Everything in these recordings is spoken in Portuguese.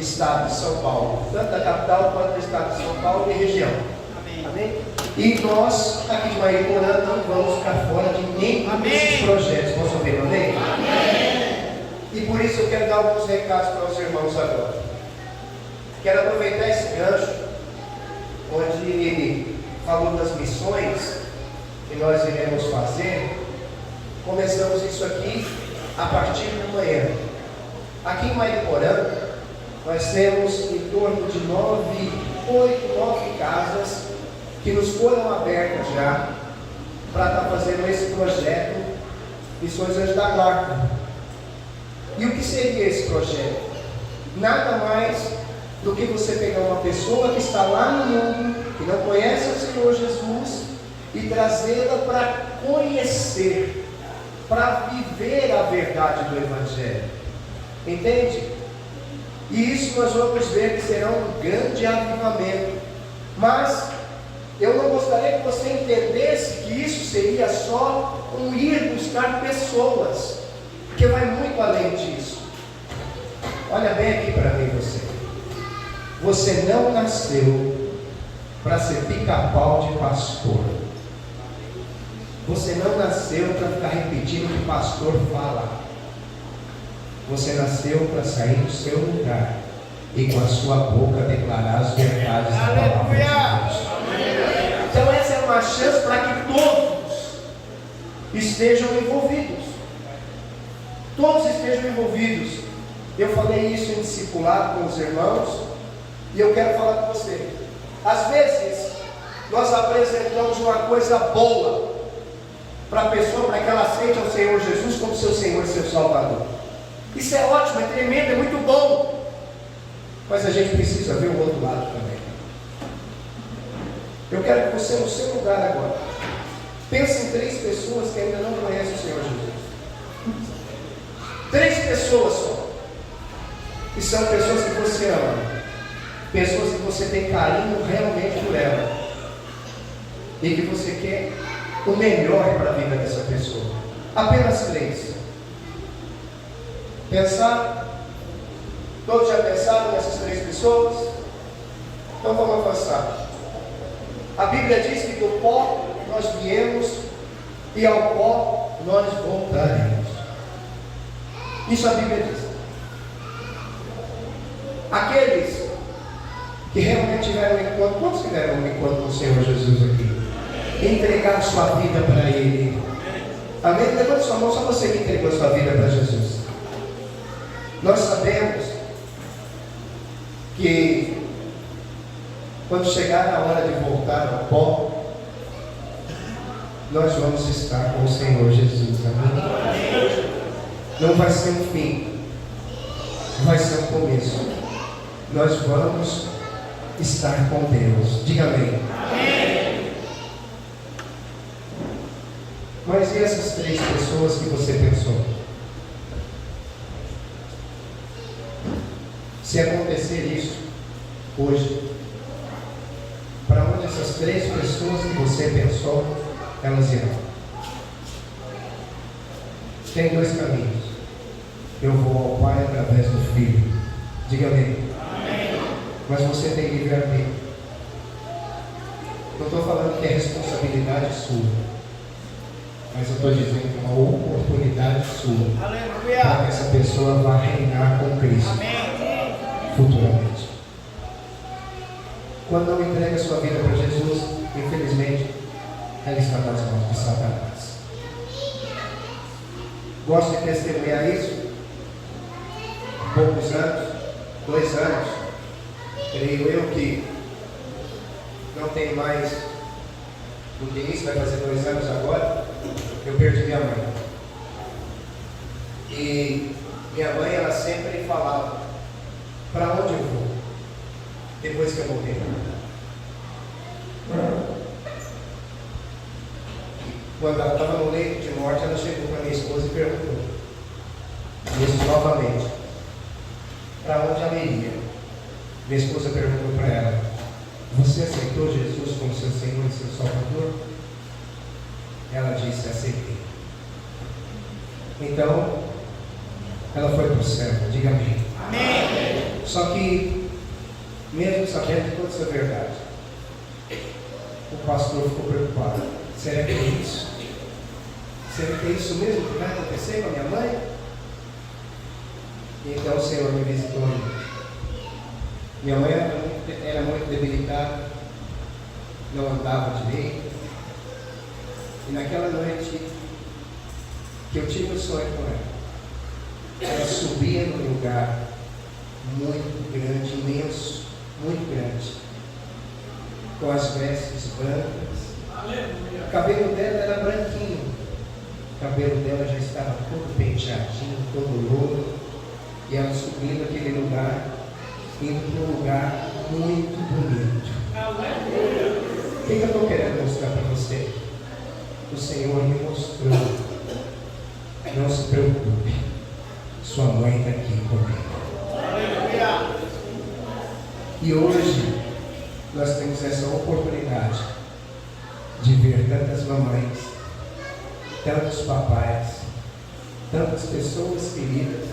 estado de São Paulo, tanto da capital quanto do estado de São Paulo e região. Amém? E nós, aqui de Mariporã, não vamos ficar fora de nenhum desses projetos. Posso ouvir, amém? E por isso eu quero dar alguns recados para os irmãos agora. Quero aproveitar esse gancho, onde ele falou das missões que nós iremos fazer. Começamos isso aqui a partir de amanhã. Aqui em Mariporã, nós temos em torno de 9 casas que nos foram abertas já para estar fazendo esse projeto Missões Anjos da Guarda. E o que seria esse projeto? Nada mais do que você pegar uma pessoa que está lá no mundo, que não conhece o Senhor Jesus, e trazê-la para conhecer, para viver a verdade do Evangelho. Entende? E isso nós vamos ver que será um grande avivamento. Mas eu não gostaria que você entendesse que isso seria só um ir buscar pessoas, porque vai muito além disso. Olha bem aqui para mim, você não nasceu para ser pica-pau de pastor. Você não nasceu para ficar repetindo o que o pastor fala. Você nasceu para sair do seu lugar e com a sua boca declarar as verdades da palavra de Deus. Então essa é uma chance para que todos estejam envolvidos. Todos estejam envolvidos. Eu falei isso em discipulado com os irmãos, e eu quero falar com você. Às vezes nós apresentamos uma coisa boa para a pessoa, para que ela aceite ao Senhor Jesus como seu Senhor e seu Salvador. Isso é ótimo, é tremendo, é muito bom. Mas a gente precisa ver o outro lado também. Eu quero que você, no seu lugar agora, pense em 3 pessoas que ainda não conhecem o Senhor Jesus. 3 pessoas só. E são pessoas que você ama. Pessoas que você tem carinho realmente por ela. E que você quer o melhor para a vida dessa pessoa. Apenas 3. Pensar? Todos já pensaram nessas 3 pessoas? Então vamos avançar. A Bíblia diz que do pó nós viemos e ao pó nós voltaremos. Isso a Bíblia diz. Aqueles que realmente tiveram um encontro, quantos tiveram um encontro com o Senhor Jesus aqui? Entregar sua vida para Ele. Amém? Levante sua mão, só você que entregou sua vida para Jesus. Nós sabemos que quando chegar a hora de voltar ao pó, nós vamos estar com o Senhor Jesus. Amém? Não vai ser um fim, vai ser um começo. Nós vamos estar com Deus. Diga amém. Mas e essas 3 pessoas que você pensou? Se acontecer isso hoje, para onde essas 3 pessoas que você pensou, elas irão? Tem 2 caminhos. Eu vou ao Pai através do Filho. Diga amém. Mas você tem livre-arbítrio. Não estou falando que é responsabilidade sua, mas eu estou dizendo que é uma oportunidade sua. Aleluia. Para que essa pessoa vá reinar com Cristo. Amém. Futuramente. Quando não entrega sua vida para Jesus, infelizmente, ela está nas mãos de Satanás. Gosto de testemunhar isso. Há poucos anos, 2 anos, creio eu que não tem mais do que isso, vai fazer 2 anos agora, eu perdi minha mãe. E minha mãe, ela sempre falava: para onde eu vou depois que eu morrer? Quando ela estava no leito de morte, ela chegou para minha esposa e perguntou, isso novamente, para onde ela iria? Minha esposa perguntou para ela: você aceitou Jesus como seu Senhor e seu Salvador? Ela disse: aceitei. Então ela foi para o céu. Diga amém. Amém. Só que, mesmo sabendo de toda essa verdade, o pastor ficou preocupado. Será que é isso? Será que é isso mesmo que vai acontecer com a minha mãe? E então o Senhor me visitou. Minha mãe era muito debilitada, não andava direito. E naquela noite que eu tive um sonho com ela subia num lugar muito grande, imenso, muito grande, com as vestes brancas. O cabelo dela era branquinho, o cabelo dela já estava todo penteadinho, todo louro, e ela subia naquele lugar, indo para um lugar muito bonito. O que eu estou querendo mostrar para você? O Senhor me mostrou. Não se preocupe, sua mãe está aqui comigo. E hoje nós temos essa oportunidade de ver tantas mamães, tantos papais, tantas pessoas queridas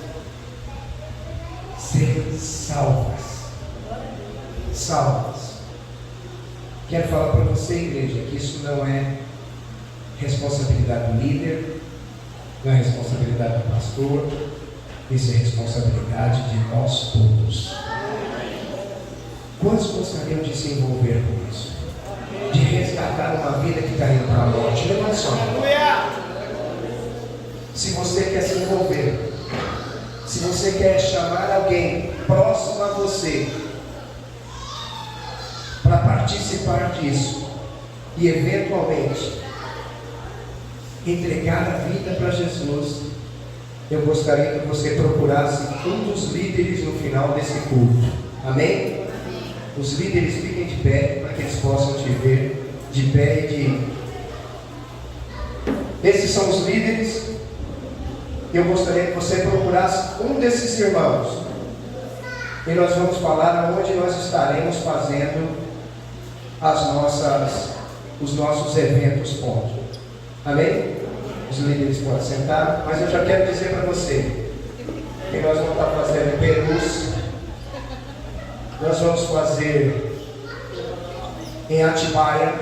serem salvas. Salvas. Quero falar para você, igreja, que isso não é responsabilidade do líder, não é responsabilidade do pastor, isso é responsabilidade de nós todos. Quantos gostariam de se envolver com isso? De resgatar uma vida que está indo para a morte? Levante só. Se você quer se envolver, se você quer chamar alguém próximo a você para participar disso e eventualmente entregar a vida para Jesus, eu gostaria que você procurasse um dos líderes no final desse culto. Amém? Os líderes fiquem de pé para que eles possam te ver de pé e esses são os líderes. Eu gostaria que você procurasse um desses irmãos e nós vamos falar onde nós estaremos fazendo os nossos eventos pontos. Amém? Os líderes podem sentar, mas eu já quero dizer para você que nós vamos estar fazendo em Perus, nós vamos fazer em Atibaia,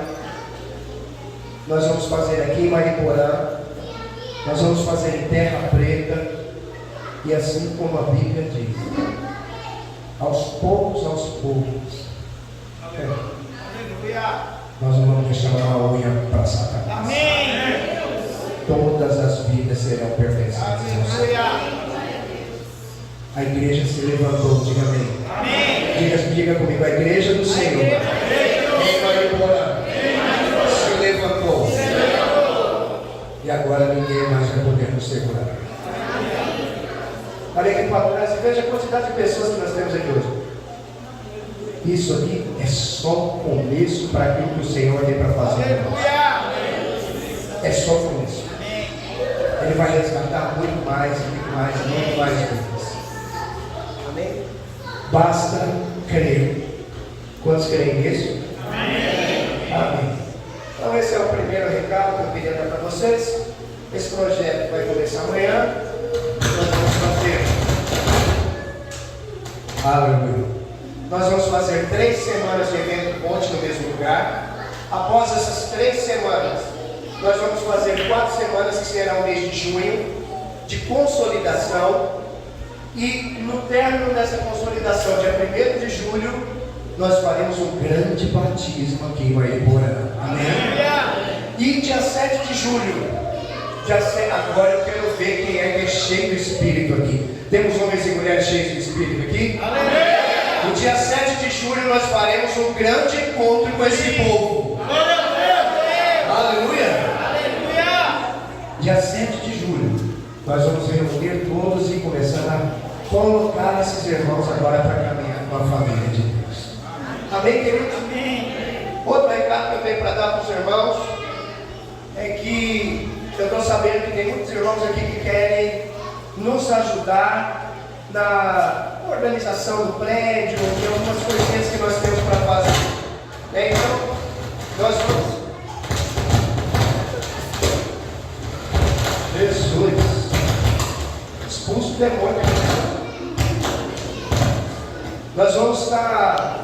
nós vamos fazer aqui em Mariporã, nós vamos fazer em Terra Preta, e assim como a Bíblia diz, aos poucos, nós não vamos deixar uma unha para Satanás. Amém. Todas as vidas serão pertencentes ao Senhor. A igreja se levantou, diga amém. Amém. Diga comigo, a igreja do Senhor em Mariporã se levantou. E agora ninguém mais vai poder nos segurar. Olha aqui para trás e veja a quantidade de pessoas que nós temos aqui hoje. Isso aqui é só o começo para aquilo que o Senhor tem para fazer. É só o começo. Ele vai resgatar muito mais vidas. Amém? Basta crer. Quantos creem nisso? Amém. Então esse é o primeiro recado que eu queria dar para vocês. Esse projeto vai começar amanhã. Nós vamos fazer. Aleluia. Nós vamos fazer 3 semanas de evento ponte no mesmo lugar. Após essas 3 semanas, nós vamos fazer 4 semanas que será o mês de junho, de consolidação. E no término dessa consolidação, dia 1º de julho, nós faremos um grande batismo aqui em Mariporã. Amém? E dia 7 de julho, agora eu quero ver quem é que é cheio do Espírito aqui. Temos homens e mulheres cheios do Espírito aqui? Amém? No dia 7 de julho nós faremos um grande encontro com esse povo. Aleluia! Aleluia! Dia 7 de julho nós vamos reunir todos e começar a colocar esses irmãos agora para caminhar com a família de Deus. Amém, queridos? Amém. Outro recado que eu tenho para dar para os irmãos é que eu estou sabendo que tem muitos irmãos aqui que querem nos ajudar na organização do prédio, e algumas coisinhas que nós temos para fazer. Então, nós vamos. Jesus, expulso o demônio. Nós vamos estar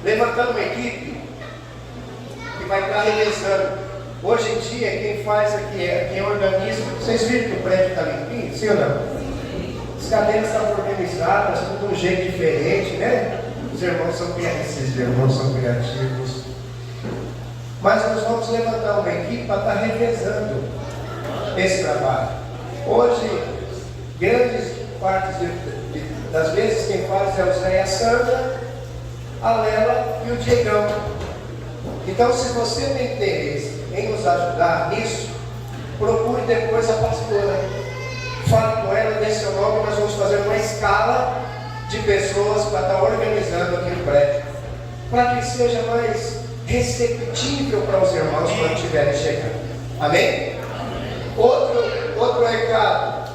levantando uma equipe que vai estar revezando. Hoje em dia, quem faz aqui quem organiza. Vocês viram que o prédio está limpinho? Sim ou não? As cadeiras estão organizadas, tudo de um jeito diferente, né? Os irmãos são criativos. Mas nós vamos levantar uma equipe para estar revezando esse trabalho. Hoje, grandes partes das vezes quem faz é o Zé e a Sandra, a Lela e o Diegão. Então, se você tem interesse em nos ajudar nisso, procure depois a pastora. Fale com ela, dê seu nome, nós vamos fazer uma escala de pessoas para estar organizando aqui no prédio, para que seja mais receptível para os irmãos quando estiverem chegando. Amém? Outro recado.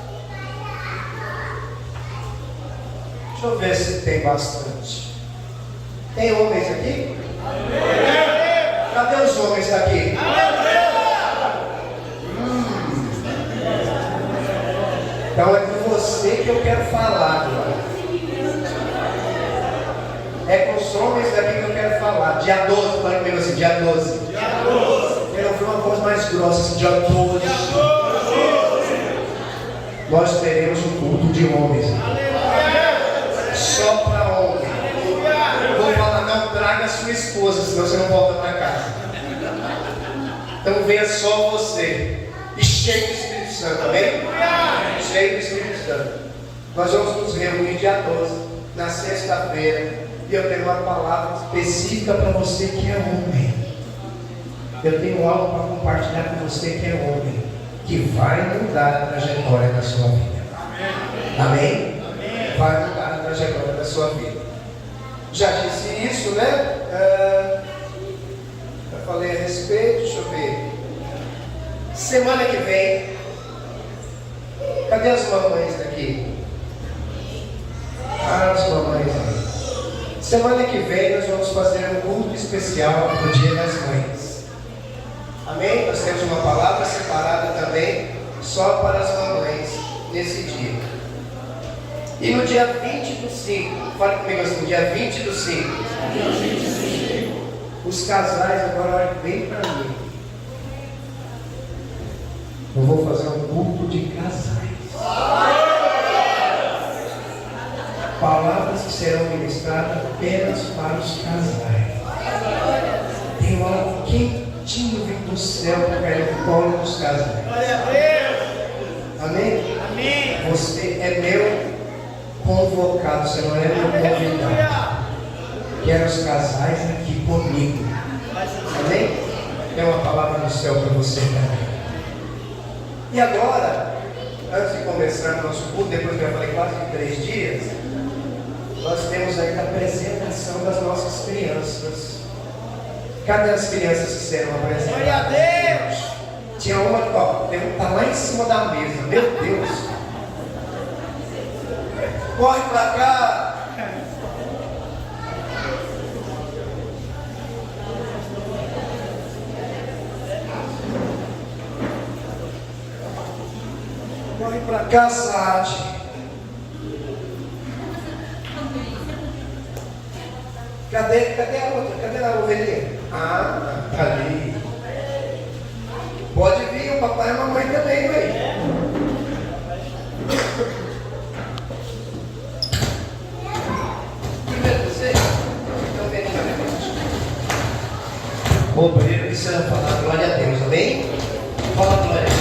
Deixa eu ver se tem bastante. Tem homens aqui? Cadê os homens daqui? Então é com você que eu quero falar agora. É com os homens daqui que eu quero falar. Dia 12, fala comigo assim, dia 12. Quero ouvir uma voz mais grossa, assim, dia 12. Nós teremos um culto de homens. Só para homens. Vou falar, não traga a sua esposa, senão você não volta para casa. Então venha só você. E cheio do Espírito Santo, amém? Cheio do Espírito Santo. Nós vamos nos reunir dia 12, na sexta-feira. E eu tenho uma palavra específica para você que é homem. Eu tenho algo para compartilhar com você que é homem, que vai mudar a trajetória da sua vida. Amém? Vai mudar a trajetória da sua vida. Já disse isso, né? Já falei a respeito, deixa eu ver. Semana que vem, cadê as mamães daqui? As mamães aí. Semana que vem nós vamos fazer um culto especial no Dia das Mães. Amém? Nós temos uma palavra separada também, só para as mamães, nesse dia. E no dia 20/5, fale comigo assim, dia 20/5. Os casais agora olhem bem para mim. Eu vou fazer um culto de casais. Palavras que serão ministradas apenas para os casais. Tem algo quentinho vindo do céu para cair no colo dos casais. Amém? Amém? Você é meu convocado, você não é meu convidado. Quero os casais aqui comigo. Amém? Tem uma palavra do céu para você também. E agora, antes de começar o nosso culto, depois que eu falei quase de 3 dias, nós temos aí a apresentação das nossas crianças. Cadê as crianças que serão apresentadas? Glória a Deus! Tinha uma que está lá em cima da mesa. Meu Deus! Corre para cá! Corre para cá, Sade. Cadê a outra? Cadê a ovelhinha? Ah, tá ali. Pode vir, o papai e a mamãe também, vai. Primeiro você? Então vem aqui na frente. O primeiro precisa falar glória a Deus, amém? Fala glória a Deus.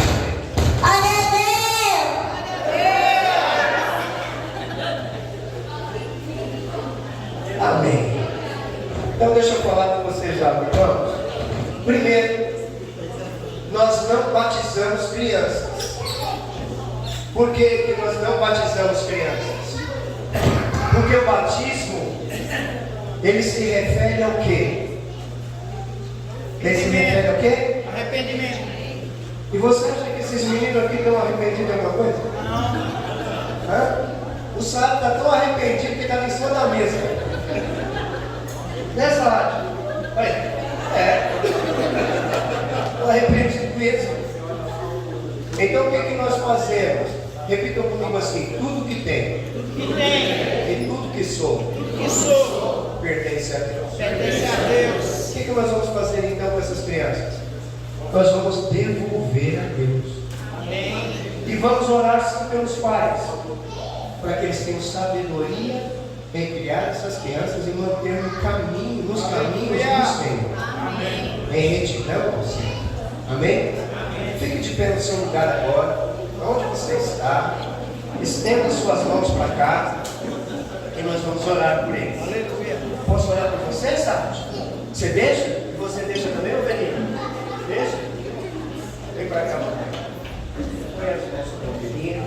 Amém. Então deixa eu falar com vocês já, irmãos. Primeiro, nós não batizamos crianças. Por que nós não batizamos crianças? Porque o batismo, ele se refere ao quê? Ele se refere ao quê? Arrependimento. E você acha que esses meninos aqui estão arrependidos de alguma coisa? Não. Hã? O sábio está tão arrependido que estava em cima da mesa. Nessa rádio. Estou arrependido mesmo. Então o que nós fazemos? Repitam comigo assim: tudo que tenho e tudo que sou pertence a Deus. O que nós vamos fazer então com essas crianças? Nós vamos devolver a Deus. E vamos orar sim pelos pais, para que eles tenham sabedoria em criar essas crianças e manter nos caminhos do Senhor. Em retidão ao Senhor. Amém? Fique de pé no seu lugar agora, onde você está. Estenda suas mãos para cá e nós vamos orar por eles. Posso orar por você, Sati? Você deixa? E você deixa também, ovelhinha? Deixa? Vem para cá, mamãe. Põe as mãos sobre a ovelhinha.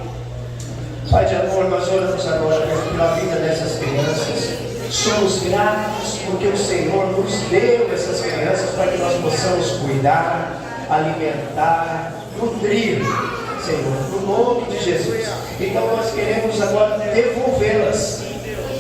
Pai de amor, nós oramos agora pela vida dessas crianças. Somos gratos porque o Senhor nos deu essas crianças para que nós possamos cuidar, alimentar, nutrir, Senhor, no nome de Jesus. Então nós queremos agora devolvê-las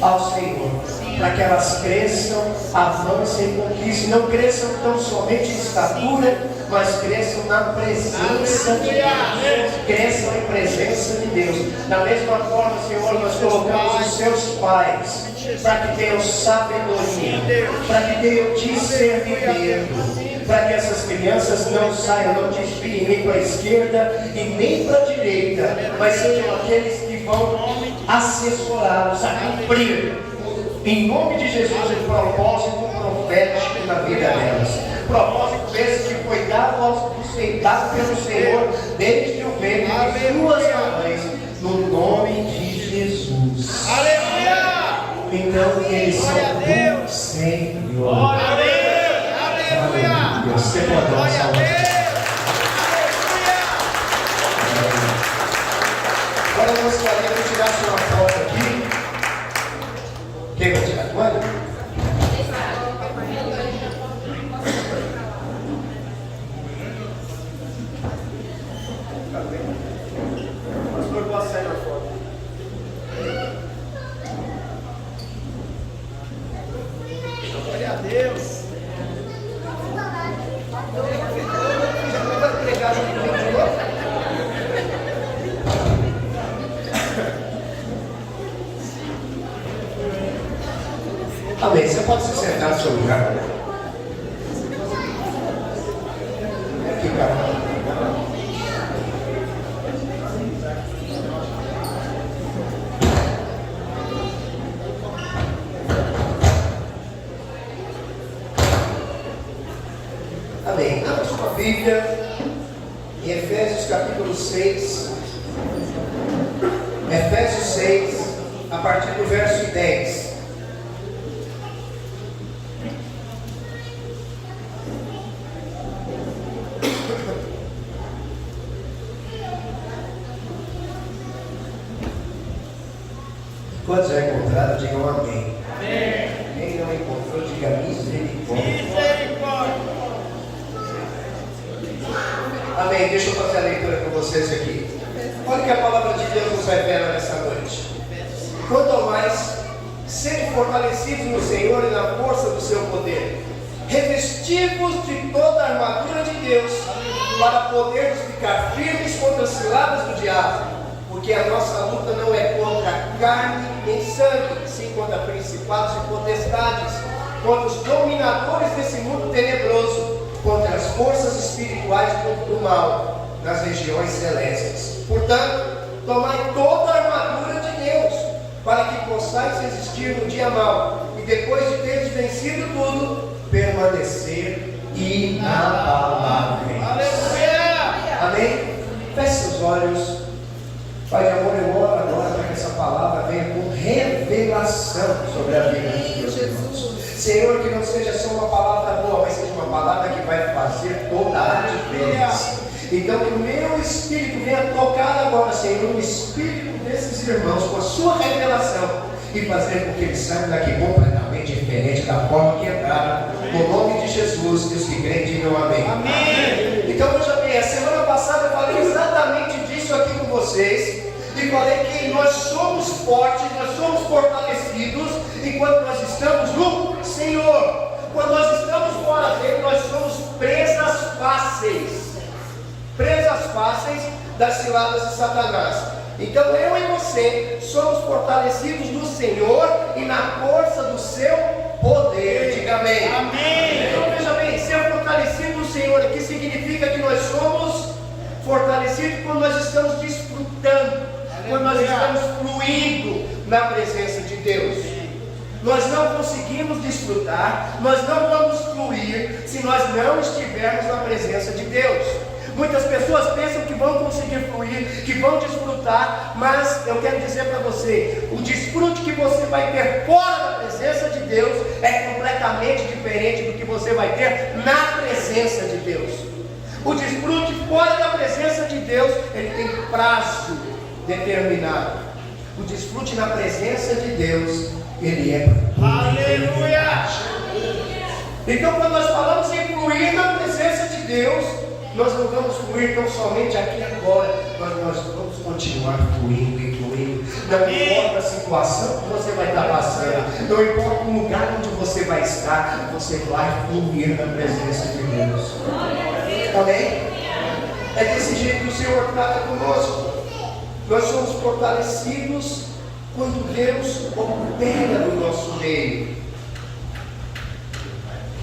ao Senhor, para que elas cresçam, avancem, conquistem, não cresçam tão somente em estatura, mas cresçam na presença de Deus, cresçam em presença de Deus. Da mesma forma, Senhor, nós colocamos os seus pais, para que tenham sabedoria, para que tenham discernimento, para que essas crianças não saiam, não desviem nem para a esquerda e nem para a direita, mas sejam aqueles que vão assessorá-los a cumprir, em nome de Jesus, o propósito profético na vida delas. Propósito esse que foi dado pelo Senhor desde o ventre de suas mães, no nome de Jesus. Aleluia! Então eles são do Senhor. Aleluia! Você pode dar uma salva. Agora eu gostaria de tirar uma foto aqui. Quem vai tirar? Mano? Pastor, posso sair na foto? Glória a Deus! Já vai pregar no vídeo de novo? Amém. Você pode se sentar no seu lugar. Aqui, cara. Amém. Abra sua Bíblia em Efésios capítulo 6. Efésios 6, a partir do verso 10. Quantos já encontraram, digam amém. Amém. Quem não encontrou, diga misericórdia. Misericórdia! Amém. Deixa eu fazer a leitura com vocês aqui. Olha o que a palavra de Deus nos revela nessa noite. Quanto ao mais, sede fortalecidos no Senhor e na força do seu poder, revestivos de toda a armadura de Deus, para podermos ficar firmes contra as ciladas do diabo. Porque a nossa luta não é contra carne nem sangue, sim contra principados e potestades, contra os dominadores desse mundo tenebroso, contra as forças espirituais do mal nas regiões celestes. Portanto, tomai toda a armadura de Deus, para que possais resistir no dia mau, e depois de teres vencido tudo, permanecer inabaláveis. Aleluia! Amém? Feche seus olhos. Pai de amor, eu oro agora para que essa palavra venha com revelação sobre a vida dos meus irmãos. Senhor, que não seja só uma palavra boa, mas seja uma palavra que vai fazer toda a diferença. Então que o meu espírito venha tocar agora, Senhor, o espírito desses irmãos com a sua revelação e fazer com que eles saiam daqui completamente diferente da forma que entraram. No nome de Jesus, e os que creem digam amém. Amém. Então veja bem, a semana passada eu falei exatamente disso aqui com vocês. E falei que nós somos fortes, nós somos fortalecidos enquanto nós estamos no Senhor. Quando nós estamos fora dele, nós somos presas fáceis das ciladas de Satanás. Então eu e você somos fortalecidos no Senhor e na força do seu poder. Diga amém. Amém. Então veja bem, ser fortalecido no Senhor aqui significa que nós somos fortalecidos quando nós estamos desfrutando, quando nós estamos fluindo na presença de Deus. Nós não conseguimos desfrutar, nós não vamos fluir se nós não estivermos na presença de Deus. Muitas pessoas pensam que vão conseguir fluir, que vão desfrutar, mas eu quero dizer para você, o desfrute que você vai ter fora da presença de Deus é completamente diferente do que você vai ter na presença de Deus. O desfrute fora da presença de Deus, ele tem prazo determinado. O desfrute na presença de Deus, ele é Aleluia. Então quando nós falamos em fluir na presença de Deus, nós não vamos fluir tão somente aqui e agora, mas nós vamos continuar fluindo e fluindo. Não importa a situação que você vai estar passando, não importa o lugar onde você vai estar, você vai fluir na presença de Deus. Amém? É desse jeito que o Senhor trata conosco. Nós somos fortalecidos quando Deus opera no nosso meio.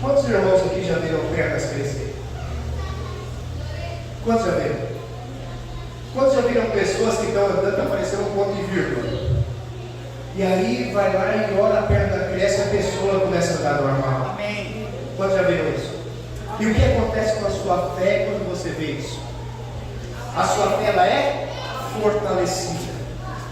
Quantos irmãos aqui já viram pernas crescer? Quantos já viram? Quantos já viram pessoas que estão andando, está aparecendo um ponto e vírgula? E aí vai lá e ora, a perna cresce, a pessoa começa a andar normal. Amém. Quantos já viram isso? E o que acontece com a sua fé quando você vê isso? A sua fé, ela é fortalecida,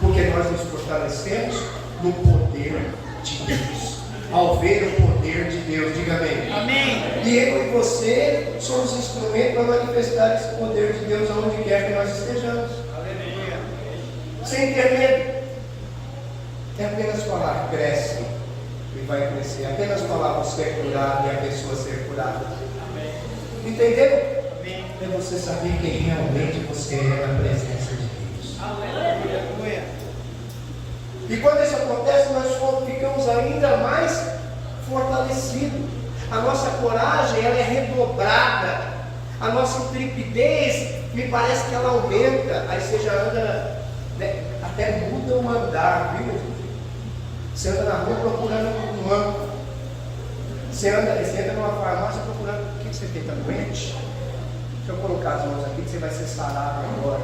porque nós nos fortalecemos no poder de Deus. Ao ver o poder de Deus, diga amém. Amém. E eu e você somos instrumentos para manifestar esse poder de Deus aonde quer que nós estejamos. Aleluia. Sem ter medo. É apenas falar, cresce e vai crescer. É apenas falar, você é curado e a pessoa ser curada. Amém. Entendeu? Amém. É você saber quem realmente você é na presença de Deus. Aleluia. E quando isso acontece, nós ficamos ainda mais fortalecidos. A nossa coragem, ela é redobrada. A nossa intrepidez, me parece que ela aumenta. Aí você já anda, né, até muda o andar, viu? Você anda na rua procurando um banco. Você anda numa farmácia procurando. O que você tem? Está doente? Deixa eu colocar as mãos aqui que você vai ser sarado agora.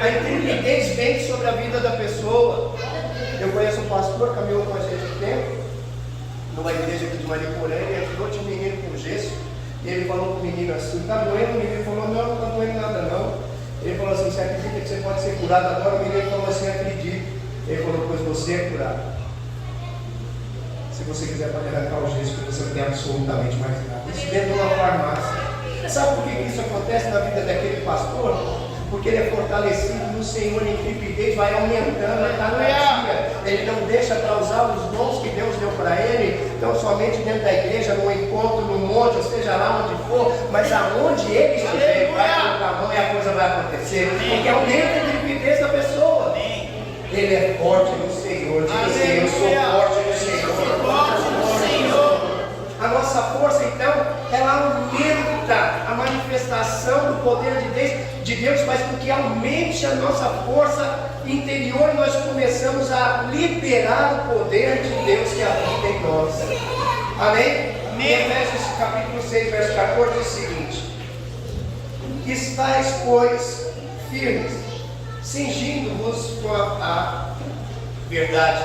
A intrepidez vem sobre a vida da pessoa. Eu conheço um pastor, caminhou com a gente há tempo, numa igreja aqui de Mariporã, ele entrou, tinha um menino com gesso, e ele falou para o menino assim, está doendo? O menino falou, não, não está doendo nada não. Ele falou assim, você acredita que você pode ser curado agora? O menino falou assim, acredito. Ele falou, pois você é curado. Se você quiser pode arrancar o gesso, porque você não tem absolutamente mais nada. Isso dentro de uma farmácia. Sabe por que isso acontece na vida daquele pastor? Porque ele é fortalecido no Senhor, em intrepidez vai aumentando a cada dia. Ele não deixa para usar os dons que Deus deu para ele, então somente dentro da igreja, no encontro, no monte, ou seja lá onde for, mas aonde ele estiver, ele vai colocar a mão e a coisa vai acontecer. Porque aumenta a intrepidez da pessoa. Ele é forte no Senhor. Diz assim, eu sou forte no Senhor. A nossa força, então, ela aumenta a manifestação do poder de Deus, faz com que aumente a nossa força interior e nós começamos a liberar o poder de Deus que habita em nós. Amém? Em Efésios capítulo 6, verso 14, diz o seguinte: estais, pois, firmes, cingindo-vos com a verdade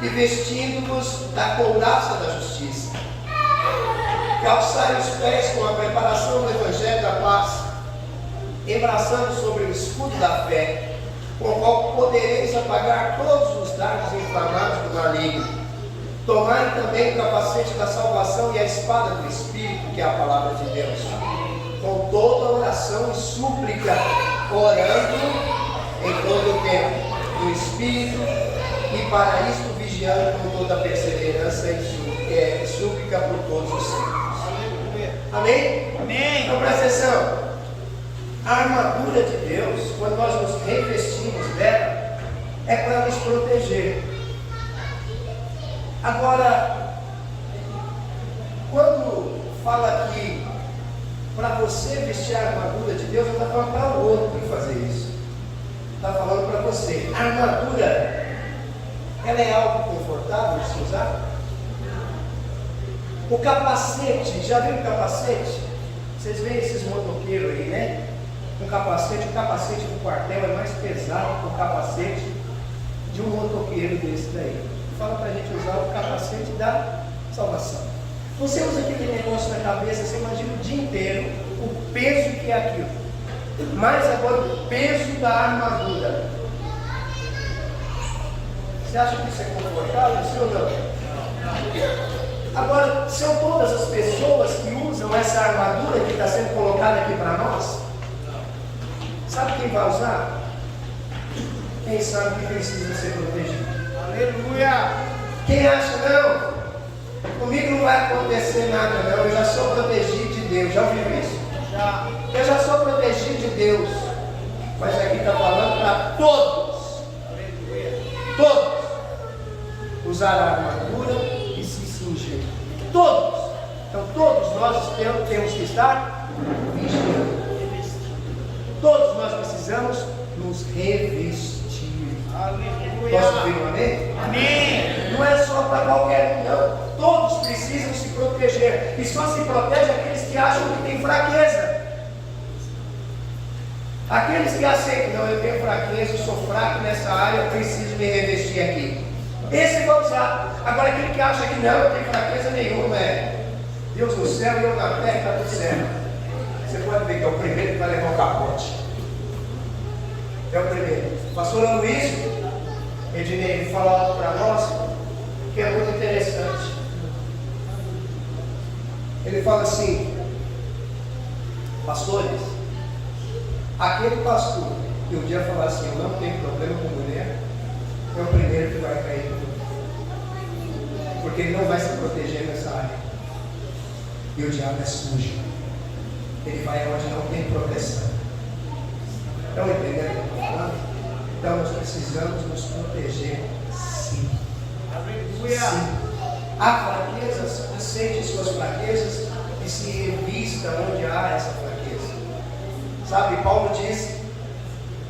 e vestindo-vos da couraça da justiça. Calçai os pés com a preparação do Evangelho da paz, embraçando sobre o escudo da fé, com o qual podereis apagar todos os dardos inflamados do maligno. Tomai também o capacete da salvação e a espada do Espírito, que é a palavra de Deus, com toda oração e súplica, orando em todo o tempo, no Espírito, e para isto vigiando com toda perseverança e súplica por todos os santos. Amém? Amém. Então presta atenção. A armadura de Deus, quando nós nos revestimos dela, é para nos proteger. Agora, quando fala aqui para você vestir a armadura de Deus, não está falando para o outro fazer isso. está falando para você. A armadura, ela é algo confortável de se usar? O capacete, já viu o capacete? Vocês veem esses motoqueiros aí, né? O capacete do quartel é mais pesado que o capacete de um motoqueiro desse daí. Fala para a gente usar o capacete da salvação. Você usa aquele negócio na cabeça, você imagina o dia inteiro o peso que é aquilo. Mas agora o peso da armadura. Você acha que isso é confortável? Sim ou não? Agora, são todas as pessoas que usam essa armadura que está sendo colocada aqui para nós? Sabe quem vai usar? Quem sabe que precisa ser protegido. Aleluia. Quem acha, não, comigo não vai acontecer nada, não, eu já sou protegido de Deus. Já ouviu isso? Já. Eu já sou protegido de Deus. Mas aqui está falando para todos. Aleluia. Todos. Usar a armadura e se cingir. Todos. Então todos nós temos que estar vigiando. Todos nós precisamos nos revestir. Aleluia. Posso ouvir um amém? Amém. Não é só para qualquer um, não. Todos precisam se proteger. E só se protege aqueles que acham que tem fraqueza. Aqueles que aceitam, não, eu tenho fraqueza, eu sou fraco nessa área, eu preciso me revestir aqui. Esse vai usar. Agora aquele que acha que não, eu tenho fraqueza nenhuma, Deus no céu e eu na terra, está tudo certo. Você pode ver que é o primeiro que vai levar o capote. É o primeiro. Pastor Luiz, Ednei, ele fala algo para nós que é muito interessante. Ele fala assim: pastores, aquele pastor que um dia falar assim, eu não tenho problema com mulher, é o primeiro que vai cair. Porque ele não vai se proteger nessa área. E o diabo é sujo. Ele vai onde não tem proteção. Estão entendendo o que eu estou falando? Então nós precisamos nos proteger, sim. Aleluia. Sim. Há fraquezas, aceite suas fraquezas e se revista onde há essa fraqueza. Sabe, Paulo diz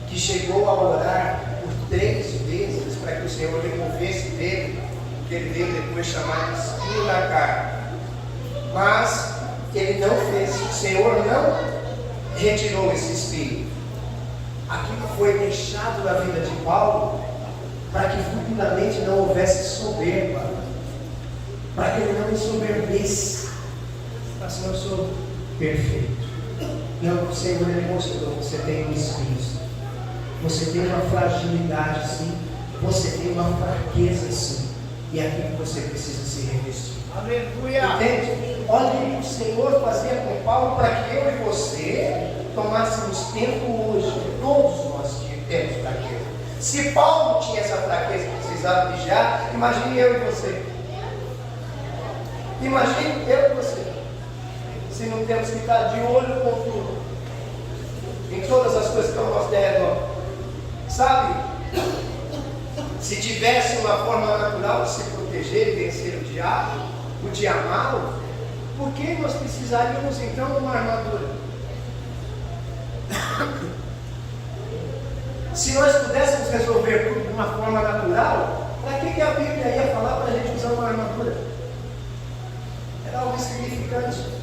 que chegou a orar por 3 vezes para que o Senhor removesse dele o que ele veio depois chamar de espinho na carne. Mas ele não fez, o Senhor não retirou esse espinho. Aquilo foi deixado na vida de Paulo para que futuramente não houvesse soberba, para que ele não ensoberbesse. Assim, eu sou perfeito. Não, o Senhor ele mostrou, você tem um espinho, você tem uma fragilidade sim, você tem uma fraqueza sim, e é aqui que você precisa se revestir. Aleluia. Entende? Olha o que o Senhor fazia com Paulo para que eu e você tomássemos tempo hoje. Todos nós temos fraqueza. Se Paulo tinha essa fraqueza que precisava vigiar, imagine eu e você. Imagine eu e você. Se não temos que estar de olho com tudo, em todas as coisas que estão ao nosso redor. Sabe? Se tivesse uma forma natural de se proteger e vencer o diabo, o de amá-lo, por que nós precisaríamos então de uma armadura? Se nós pudéssemos resolver tudo de uma forma natural, para que a Bíblia ia falar para a gente usar uma armadura? Era algo insignificante.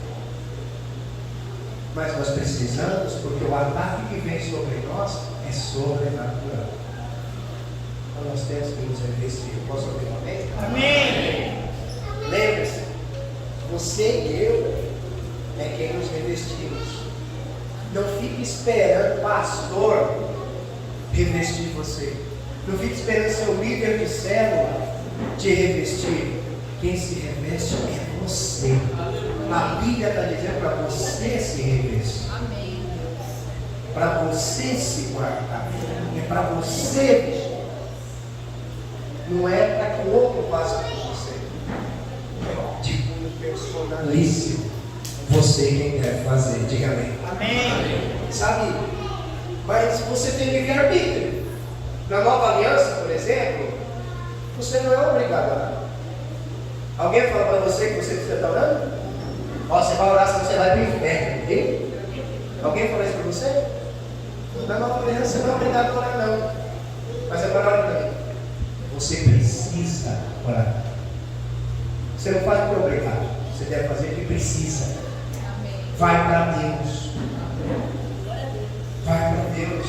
Mas nós precisamos, porque o ataque que vem sobre nós é sobrenatural. Então nós temos que nos revestir. Posso ouvir um amém? Amém. Lembre-se, você e eu é quem nos revestimos. Não fique esperando pastor revestir você. Não fique esperando seu líder de célula te revestir. Quem se reveste é você. A Bíblia está dizendo para você se revestir. Para você se guardar. É para você vestir. Não é para que o outro faça por você. De cunho personalíssimo. Você quem deve fazer. Diga amém. Amém. Sabe? Mas você tem livre-arbítrio. Na nova aliança, por exemplo, você não é obrigado a orar. Alguém fala para você que você precisa estar orando? Ó, você vai orar, senão você vai para o inferno. Alguém fala isso para você? Na nova aliança você não é obrigado a orar, não. Mas agora olha para mim. Você precisa orar. Você não faz porque é obrigado. Você deve fazer porque precisa. Vai para Deus. Vai para Deus.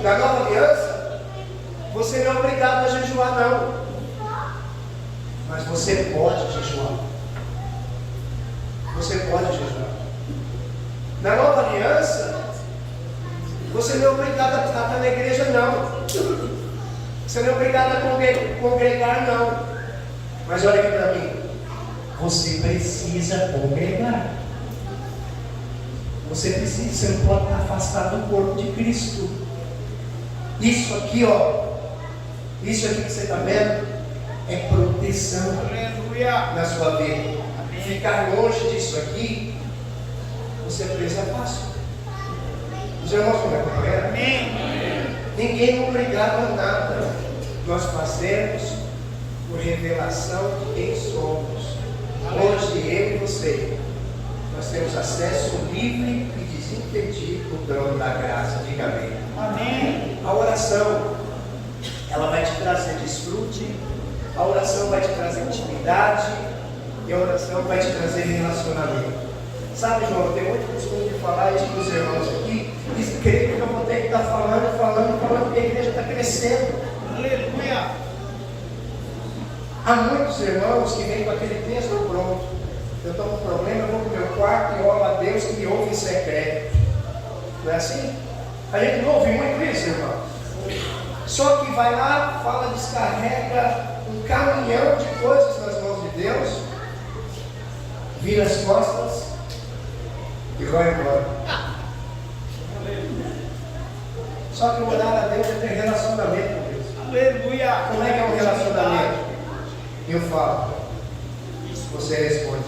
Na nova aliança, você não é obrigado a jejuar, não. Mas você pode jejuar. Você pode jejuar. Na nova aliança, você não é obrigado a estar na igreja, não. Você não é obrigado a congregar, não. Mas olha aqui para mim. Você precisa congregar. Você não pode estar afastado do corpo de Cristo. Isso aqui, isso aqui que você está vendo, é proteção na sua vida. Ficar longe disso aqui, você precisa fácil. Os irmãos estão me acompanhando? Ninguém é obrigado a nada. Nós fazemos por revelação de quem somos. Hoje, eu e você, nós temos acesso livre e desimpedido ao trono da graça. Diga amém. Amém. A oração, ela vai te trazer desfrute, a oração vai te trazer intimidade, e a oração vai te trazer relacionamento. Sabe, João, eu tenho muito costume de falar isso para os irmãos aqui, e creio que eu vou ter que estar falando, porque a igreja está crescendo. Aleluia. Há muitos irmãos que vêm com aquele texto pronto. Eu estou com um problema, eu vou para o meu quarto e oro a Deus que me ouve em secreto. Não é assim? A gente não ouve muito isso, irmão. Só que vai lá, fala, descarrega um caminhão de coisas nas mãos de Deus, vira as costas e vai embora. Só que orar a Deus é ter relacionamento com Deus. Aleluia. Como é que é um relacionamento? Eu falo, você responde.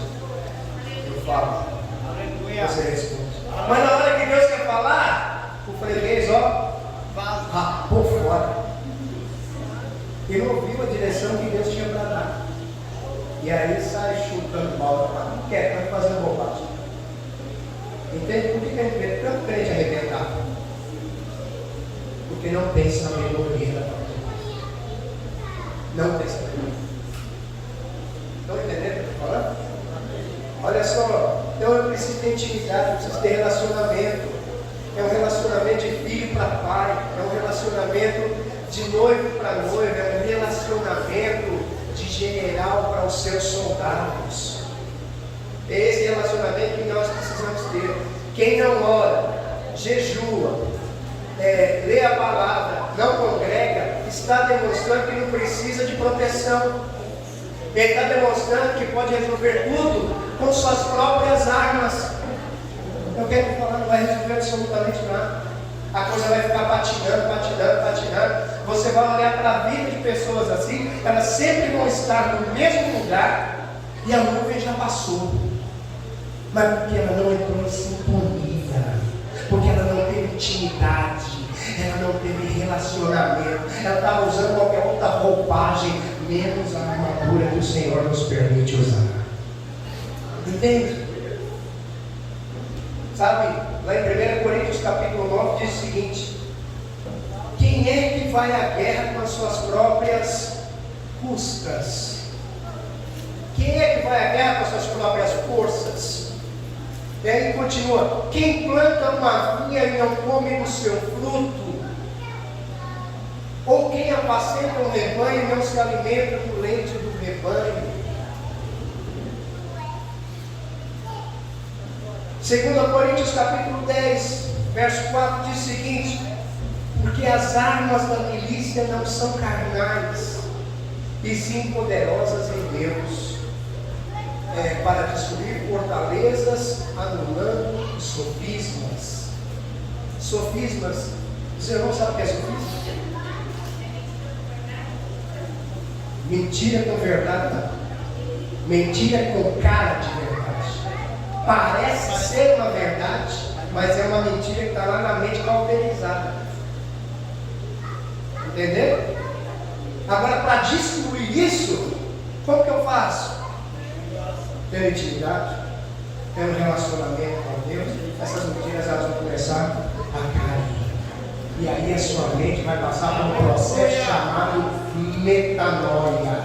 Eu falo, Aleluia. você responde. Mas na hora que Deus quer falar, o freguês, Vaza. rapou fora. Ele ouviu a direção que Deus tinha para dar. E aí sai chutando balde, não quer, está fazendo bobagem. Entende? Por que a gente tanto crente arrebentado? Porque não tem sabedoria da palavra. Não tem sabedoria. Estão entendendo o que eu estou falando? Olha só, então eu preciso ter intimidade, eu preciso ter relacionamento. É um relacionamento de filho para pai, é um relacionamento de noivo para noiva, é um relacionamento de general para os seus soldados. É esse relacionamento que nós precisamos ter. Quem não ora, jejua, lê a palavra, não congrega, está demonstrando que não precisa de proteção. Ele está demonstrando que pode resolver tudo com suas próprias armas. Eu quero te falar, não vai resolver absolutamente nada. A coisa vai ficar patinando. Você vai olhar para a vida de pessoas assim, elas sempre vão estar no mesmo lugar e a nuvem já passou. Mas porque ela não entrou em sintonia, porque ela não teve intimidade, ela não teve relacionamento, ela estava usando qualquer outra roupagem, menos a armadura que o Senhor nos permite usar. Entende? Sabe, lá em 1 Coríntios capítulo 9 diz o seguinte: quem é que vai à guerra com as suas próprias custas? Quem é que vai à guerra com as suas próprias forças? E aí continua: quem planta uma vinha e não come do seu fruto? Ou quem apacenta um rebanho e não se alimenta do leite do rebanho? 2 Coríntios capítulo 10, verso 4 diz o seguinte: porque as armas da milícia não são carnais, e sim poderosas em Deus, para destruir fortalezas, anulando sofismas. Sofismas, os irmãos sabem o que é sofisma? Mentira com verdade, não. Mentira com cara de verdade. Parece ser uma verdade, mas é uma mentira que está lá na mente cauterizada. Entendeu? Agora, para destruir isso, como que eu faço? Tendo intimidade, tendo relacionamento com Deus, essas mentiras elas vão começar a cair. E aí a sua mente vai passar por um processo chamado metanoia,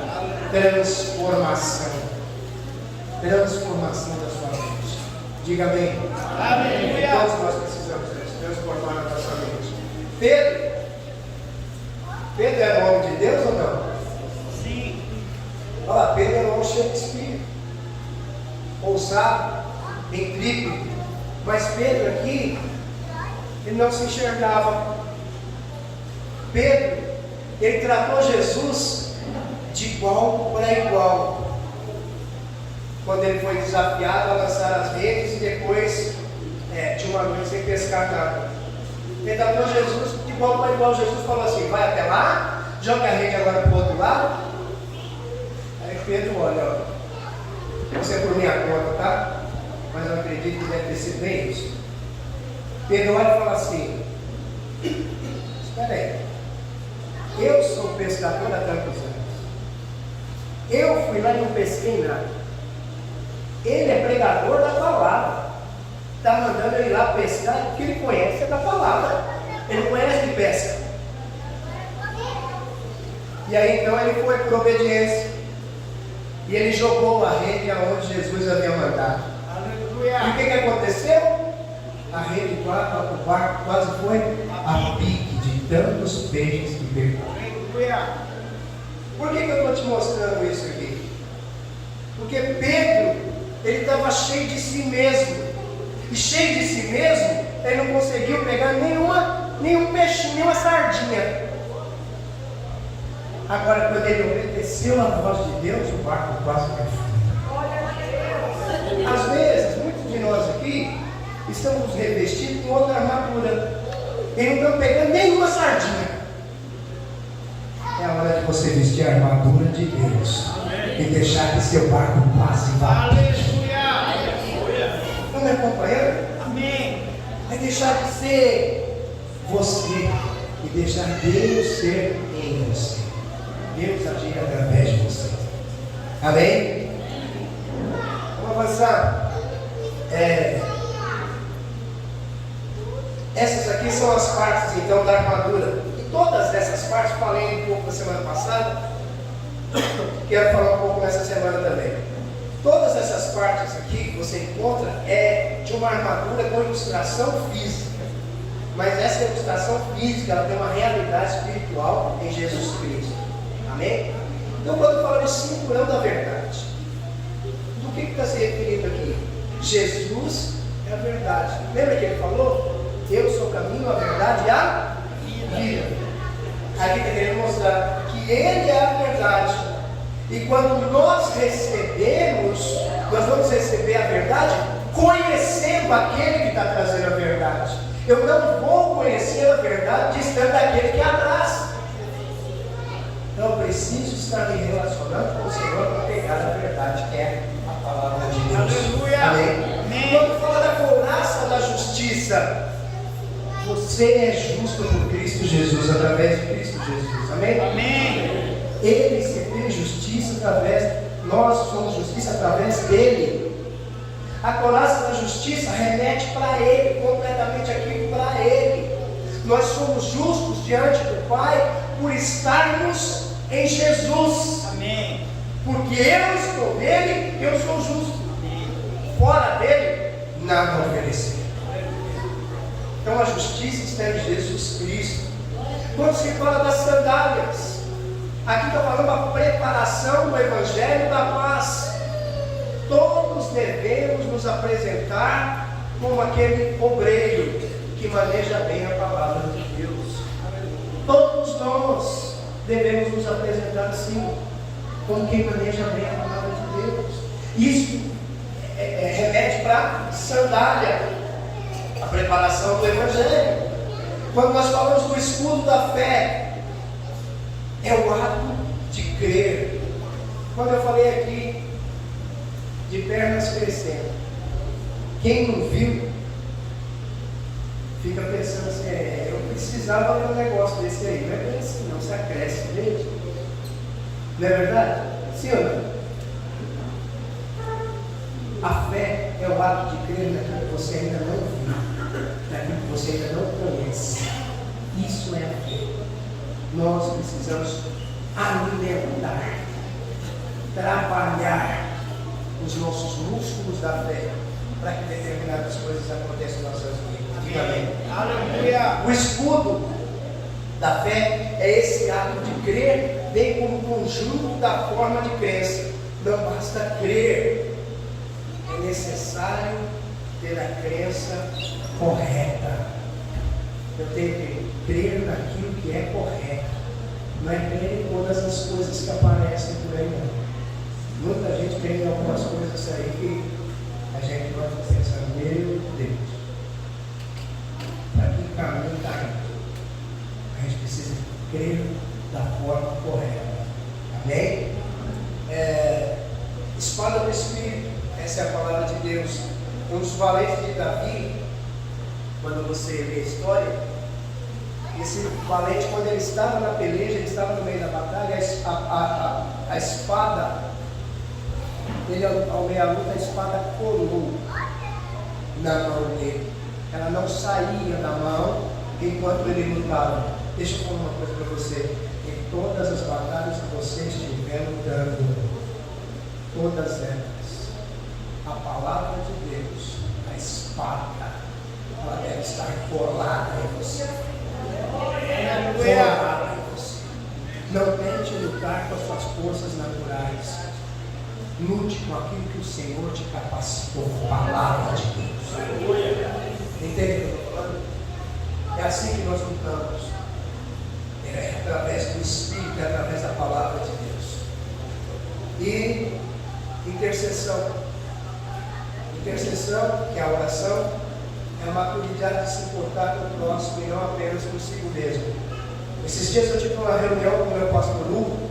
transformação. Transformação da sua mente. Diga amém. Aleluia. Todos nós precisamos disso, transformar a nossa mente. Pedro era o homem de Deus ou não? Sim. Olha lá, Pedro era um homem cheio de espírito, ousado, intrípido. Mas Pedro aqui, ele não se enxergava. Pedro, ele tratou Jesus de igual para igual. Quando ele foi desafiado a lançar as redes e depois de uma noite sem pescar nada. Ele tratou Jesus de igual para igual. Jesus falou assim: vai até lá, joga a rede agora para o outro lado. Aí Pedro olha, você é por minha conta, tá? Mas eu acredito que deve ter sido bem isso. Pedro olha e fala assim: espera aí, eu sou pescador há tantos anos, eu fui lá e não pesquei nada. Ele é pregador da palavra, está mandando ele ir lá pescar, o que ele conhece é da palavra, ele não conhece de pesca. E aí então ele foi por obediência, e ele jogou a rede aonde Jesus havia mandado. Aleluia. E o que aconteceu? A rede, o barco quase foi a pique de tantos peixes que pegou. Aleluia. Por que eu estou te mostrando isso aqui? Porque Pedro, ele estava cheio de si mesmo. E cheio de si mesmo, ele não conseguiu pegar nenhum peixinho, nenhuma sardinha. Agora, quando ele obedeceu a voz de Deus, o barco quase foi fundo. Às vezes, muitos de nós aqui estamos revestidos com outra armadura e não estamos pegando nenhuma sardinha. É a hora de você vestir a armadura de Deus. Amém. E deixar que seu barco passe e vá. Aleluia. Estão me acompanhando? Amém. É deixar de ser você e deixar Deus ser em você. Deus agir através de você. Amém? Vamos avançar. Essas aqui são as partes então da armadura. E todas essas partes, falei um pouco na semana passada, quero falar um pouco nessa semana também. Todas essas partes aqui que você encontra é de uma armadura com ilustração física. Mas essa ilustração física, ela tem uma realidade espiritual em Jesus Cristo. Amém? Então quando fala de cinturão da verdade, do que está se referindo aqui? Jesus é a verdade. Lembra que ele falou? Eu sou o caminho, a verdade e a vida. Aqui está querendo mostrar que Ele é a verdade. E quando nós recebemos, nós vamos receber a verdade conhecendo aquele que está trazendo a verdade. Eu não vou conhecer a verdade distante daquele que a traz. Então eu preciso estar me relacionando com o Senhor para pegar a verdade que é a palavra de Deus. Aleluia. Amém? Amém. Quando fala da couraça da justiça, você é justo por Cristo Jesus, através de Cristo Jesus. Amém? Amém. Ele se fez justiça através, nós somos justiça através dele. A couraça da justiça remete para ele, completamente aquilo para ele. Nós somos justos diante do Pai por estarmos em Jesus. Amém. Porque eu estou nele, eu sou justo. Fora dele, nada oferecer. Então a justiça está em Jesus Cristo. Quando se fala das sandálias, aqui está falando da preparação do Evangelho da paz. Todos devemos nos apresentar como aquele obreiro que maneja bem a palavra de Deus. Todos nós devemos nos apresentar assim, como quem maneja bem a palavra de Deus. Isso remete para sandália, a preparação do Evangelho. Quando nós falamos do escudo da fé, é o ato de crer. Quando eu falei aqui de pernas crescendo, quem não viu fica pensando assim: eu precisava ver um negócio desse aí. Não é bem assim, não, você cresce mesmo. Não é verdade? Sim ou não? A fé é o ato de crer naquilo que você ainda não viu, naquilo que você ainda não conhece. Isso é a fé. Nós precisamos alimentar, trabalhar os nossos músculos da fé para que determinadas coisas aconteçam em nossas vidas. Diga amém. Aleluia. O escudo da fé é esse ato de crer, bem como conjunto da forma de crença. Não basta crer, é necessário ter a crença correta. Eu tenho que crer naquilo que é correto, não é crer em todas as coisas que aparecem por aí, não. Muita gente crê em algumas coisas aí que a gente vai pensar, meu Deus, para que caminho está indo? A gente precisa crer da forma correta. Amém? Espada do Espírito, essa é a palavra de Deus. Um dos valentes de Davi, quando você lê a história, esse valente, quando ele estava na peleja, ele estava no meio da batalha, a espada, ele ao meio da luta, a espada colou na mão dele. Ela não saía da mão enquanto ele lutava. Deixa eu falar uma coisa para você. Em todas as batalhas que você estiver lutando, todas elas, a palavra de Deus, a espada, ela deve estar colada em você. Colada em você. Não tente lutar com as suas forças naturais. Lute com aquilo que o Senhor te capacitou, a palavra de Deus. Entende o que eu estou falando? É assim que nós lutamos. É através do Espírito, é através da palavra de Deus. E intercessão. Intercessão, que é a oração, é a maturidade de se importar com o próximo e não apenas consigo mesmo. Esses dias eu tive uma reunião com o meu pastor Hugo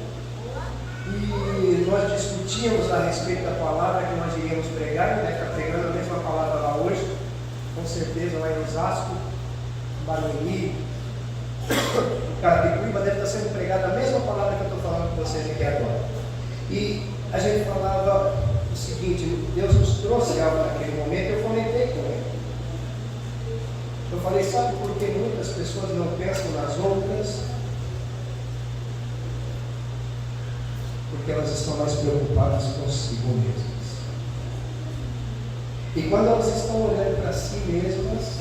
e nós discutíamos a respeito da palavra que nós iríamos pregar. Ele deve estar pregando a mesma palavra lá hoje, com certeza lá em Osasco, Barueri, Carapicuíba, deve estar sendo pregada a mesma palavra que eu estou falando com vocês aqui agora. E a gente falava o seguinte: Deus nos trouxe algo naquele momento. Eu comentei com ele. Eu falei, sabe por que muitas pessoas não pensam nas outras? Porque elas estão mais preocupadas consigo mesmas. E quando elas estão olhando para si mesmas,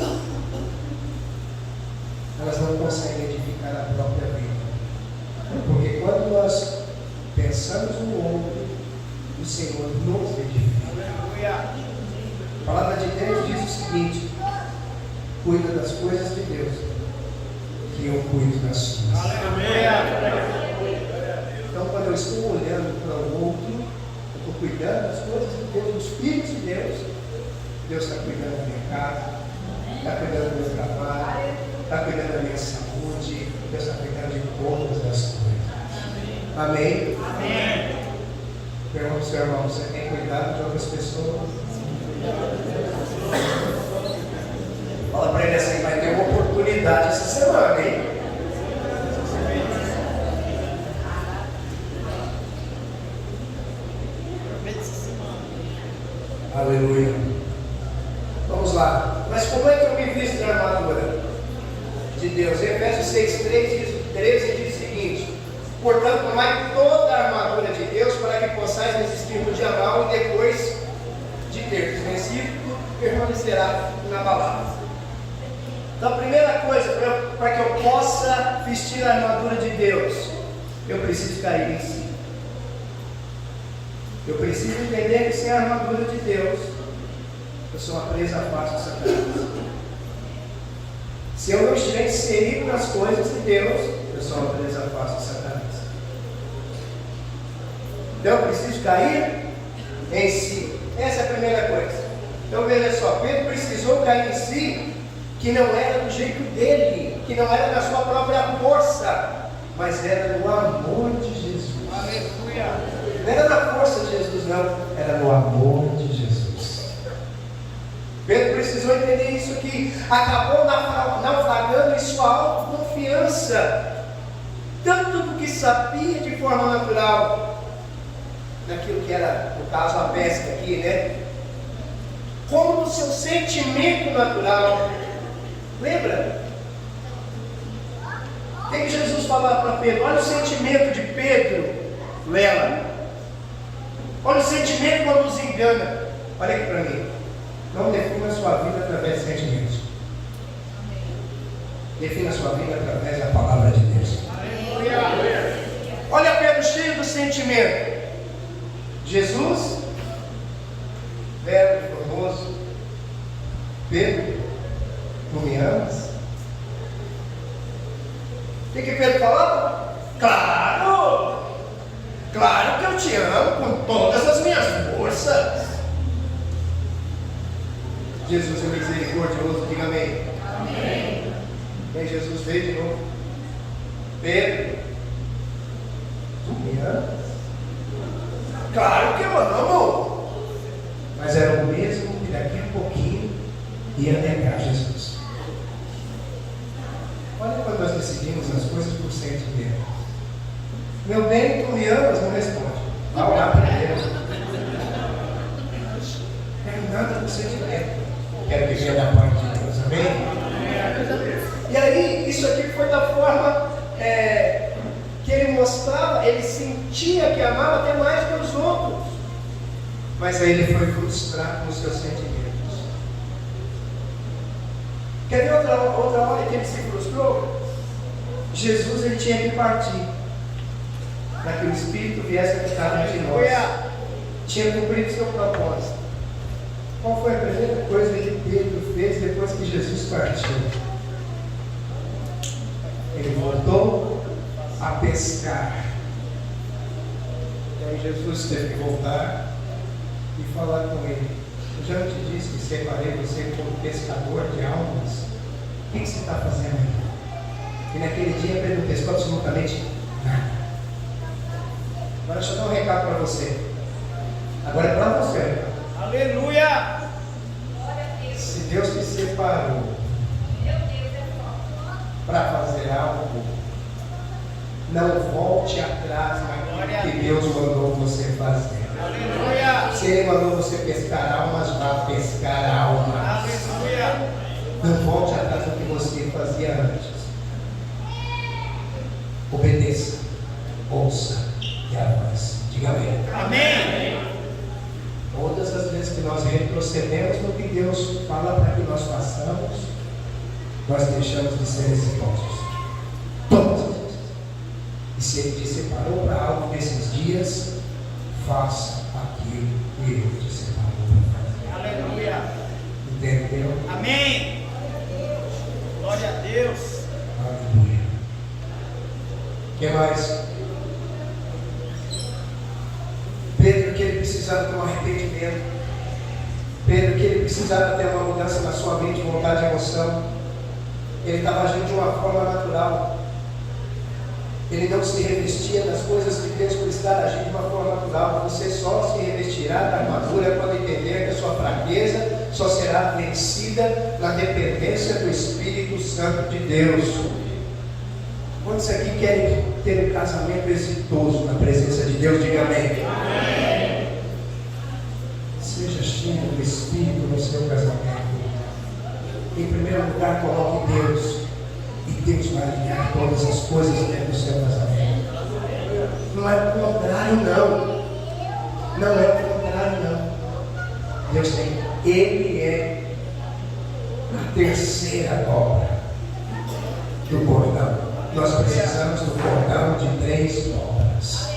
elas não conseguem edificar a própria vida. Porque quando nós pensamos no outro, o Senhor nos edifica. A palavra de Deus diz o seguinte: cuida das coisas de Deus, que eu cuido das suas. Então, quando eu estou olhando para o outro, eu estou cuidando das coisas de Deus, dos filhos de Deus. Deus está cuidando da minha casa, está cuidando do meu trabalho, está cuidando da minha saúde. Deus está cuidando de todas as coisas. Amém? Amém. Pergunta para o seu irmão: você tem cuidado de outras pessoas? Fala para ele assim: vai ter uma oportunidade essa semana, hein? Aleluia. Vamos lá. Mas como é que eu me visto na armadura de Deus? Efésios 6:13 diz o seguinte: portanto, tomai toda a armadura de Deus para que possais resistir no dia mau e depois de ter vencido, permanecerá inabalável. Então, a primeira coisa, para que eu possa vestir a armadura de Deus, eu preciso cair em si. Eu preciso entender que sem a armadura de Deus, eu sou uma presa fácil de Satanás. Se eu não estiver inserido nas coisas de Deus, eu sou uma presa fácil de Satanás. Então eu preciso cair em si. Essa é a primeira coisa. Então veja só, Pedro precisou cair em si, que não era do jeito dele, que não era da sua própria força, mas era no amor de Jesus. Aleluia! Não era na força de Jesus, não, era no amor de Jesus. Pedro precisou entender isso aqui. Acabou naufragando em sua autoconfiança, tanto do que sabia de forma natural, naquilo que era, no caso, a pesca aqui, né? Como no seu sentimento natural. Lembra? O que Jesus falava para Pedro? Olha o sentimento de Pedro, Lela. Olha o sentimento quando nos engana. Olha aqui para mim. Não defina a sua vida através de sentimentos. Defina a sua vida através da palavra de Deus. Olha Pedro cheio do sentimento. Jesus, velho, formoso. Pedro, tu me amas? O que Pedro falava? Claro! Claro que eu te amo com todas as minhas forças. Jesus é misericordioso, diga amém. Amém. E Jesus veio de novo. Pedro, tu me amas? Claro que eu amo. Mas era o mesmo que daqui a pouquinho ia negar Jesus. Olha quando nós decidimos as coisas por sentimento. Meu bem, tu me amas? Não responde. Vai orar primeiro. Não quero nada por sentimento. Quero viver da parte de Deus. Amém? E aí, isso aqui foi da forma que ele mostrava, ele sentia que amava até mais que os outros. Mas aí ele foi frustrado nos seus sentimentos. Quer ver outra hora que ele se frustrou? Jesus ele tinha que partir para que o Espírito viesse habitar entre nós. Tinha cumprido seu propósito. Qual foi a primeira coisa que Pedro fez depois que Jesus partiu? Ele voltou a pescar. E aí Jesus teve que voltar e falar com ele. Eu já te disse que separei você como pescador de almas. O que você está fazendo aí? E naquele dia Pedro não pescou absolutamente nada. Agora deixa eu dar um recado para você. Agora é para você. Aleluia! Se Deus te separou para fazer algo, não volte atrás naquilo que Deus mandou você fazer. Aleluia! Se Ele mandou você pescar almas, vá pescar almas. Aleluia! Não volte atrás do que você fazia antes. Obedeça, ouça e avance. Diga amém. Amém! Todas as vezes que nós retrocedemos no que Deus fala para que nós façamos, nós deixamos de ser exitosos. Todas as vezes. E se Ele te separou para algo nesses dias, faça aquilo que Ele te separou para fazer. Aleluia! Entendeu? Amém! Glória a Deus! Aleluia. O que mais? Pedro que ele precisava ter um arrependimento. Pedro que ele precisava ter uma mudança na sua mente, vontade e emoção. Ele estava agindo de uma forma natural. Ele não se revestia das coisas de Deus por estar agindo de uma forma natural. Você só se revestirá da armadura quando entender que a sua fraqueza só será vencida na dependência do Espírito Santo de Deus. Quantos aqui querem ter um casamento exitoso na presença de Deus? Diga amém. Amém. Seja cheio do Espírito no seu casamento. Em primeiro lugar, coloque Deus. E Deus vai alinhar todas as coisas dentro do seu casamento. Não é o contrário, não. Não é o contrário, não. Deus tem. Ele é a terceira obra do cordão. Nós precisamos do cordão de 3 obras.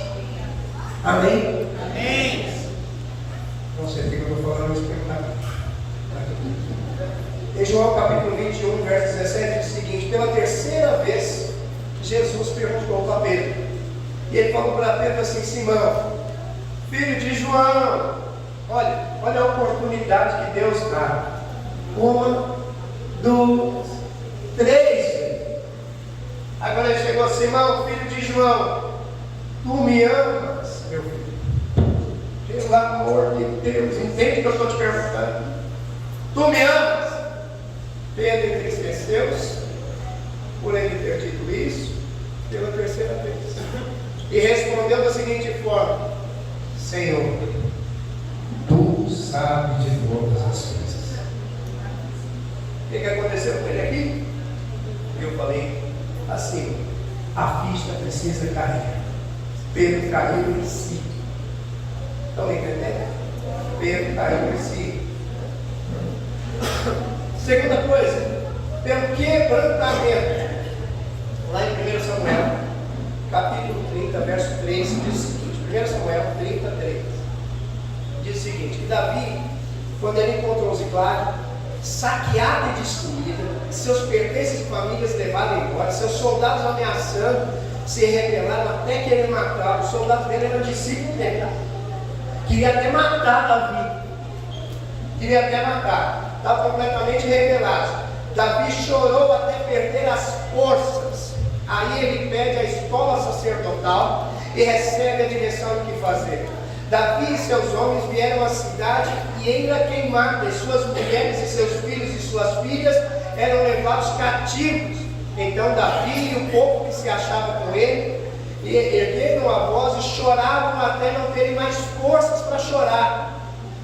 Amém? Amém! Com certeza eu estou falando isso para mim. Em João capítulo 21, verso 17, diz o seguinte: pela terceira vez, Jesus perguntou para Pedro. E ele falou para Pedro assim: Simão, filho de João, olha a oportunidade que Deus dá. 1, 2, 3. Agora ele chegou: Simão, filho de João, tu me amas, meu filho? Pelo amor de Deus, entende o que eu estou te perguntando? Tu me amas? Pedro entristeceu-se por ele ter dito isso pela terceira vez. E respondeu da seguinte forma: Senhor, tu sabes de todas as coisas. O que aconteceu com ele aqui? Eu falei assim: a ficha precisa cair. Pedro caiu em si. Estão entendendo? Pedro caiu em si. Segunda coisa, pelo quebrantamento. Lá em 1 Samuel, capítulo 30, verso 3, diz o seguinte: 1 Samuel 30, 3. Diz o seguinte: que Davi, quando ele encontrou Ziclag, saqueada e destruída, seus pertences e famílias levados embora, seus soldados ameaçando, se rebelaram até querer matá-lo. Os soldados dele eram discípulos dele. Queria até matar Davi. Queria até matar. Estava completamente rebelado. Davi chorou até perder as forças. Aí ele pede a escola sacerdotal e recebe a direção do que fazer. Davi e seus homens vieram à cidade e ainda queimaram, e suas mulheres e seus filhos e suas filhas eram levados cativos. Então Davi e o povo que se achava com ele ergueram a voz e choravam até não terem mais forças para chorar.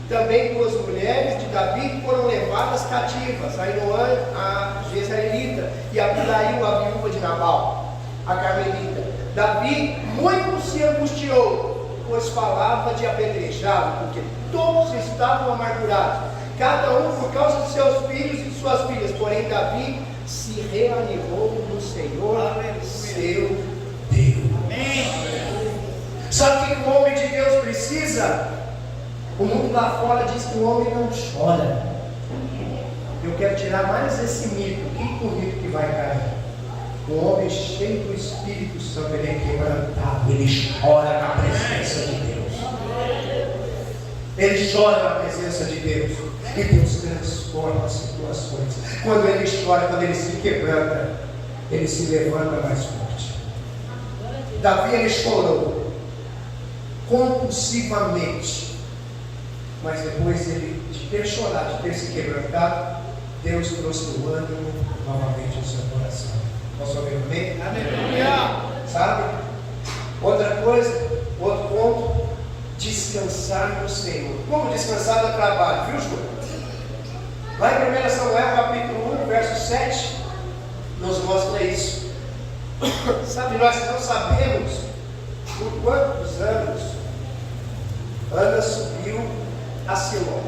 Também 2 mulheres de Davi foram levadas cativas, Ainoã, a Jezreelita, e Abigail, a viúva de Nabal, a Carmelita. Davi muito se angustiou, pois falava de apedrejá-lo, porque todos estavam amargurados, cada um por causa de seus filhos e de suas filhas. Porém Davi se reanimou no Senhor, seu Deus. Sabe o que o homem de Deus precisa? O mundo lá fora diz que o homem não chora. Eu quero tirar mais esse mito. O quinto mito que vai cair: o homem cheio do Espírito Santo, ele é quebrantado, ele chora na presença de Deus. Ele chora na presença de Deus. E Deus transforma situações. Quando ele chora, quando ele se quebranta, ele se levanta mais forte. Davi, ele chorou compulsivamente. Mas depois de ter chorado, de ter se quebrantado, Deus trouxe o ânimo novamente ao seu coração. Posso ouvir bem? Aleluia! Sabe? Outra coisa, outro ponto: descansar no Senhor. Como descansar no trabalho, viu, Júlio? Lá em 1 Samuel, capítulo 1, verso 7, nos mostra isso. Sabe, nós não sabemos por quantos anos Ana subiu a Siló,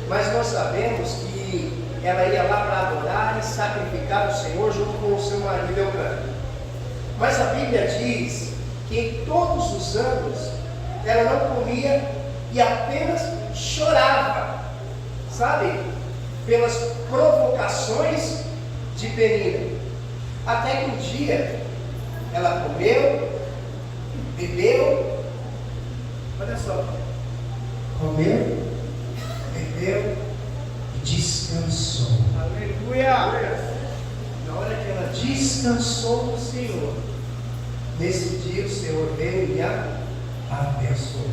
mas nós sabemos que ela ia lá para adorar e sacrificar o Senhor junto com o seu marido Eucana. Mas a Bíblia diz que em todos os anos ela não comia e apenas chorava, sabe, pelas provocações de Penina. Até que um dia ela comeu, bebeu, olha só, comeu, bebeu e descansou. Aleluia! Na hora que ela descansou no Senhor, nesse dia o Senhor veio e a abençoou.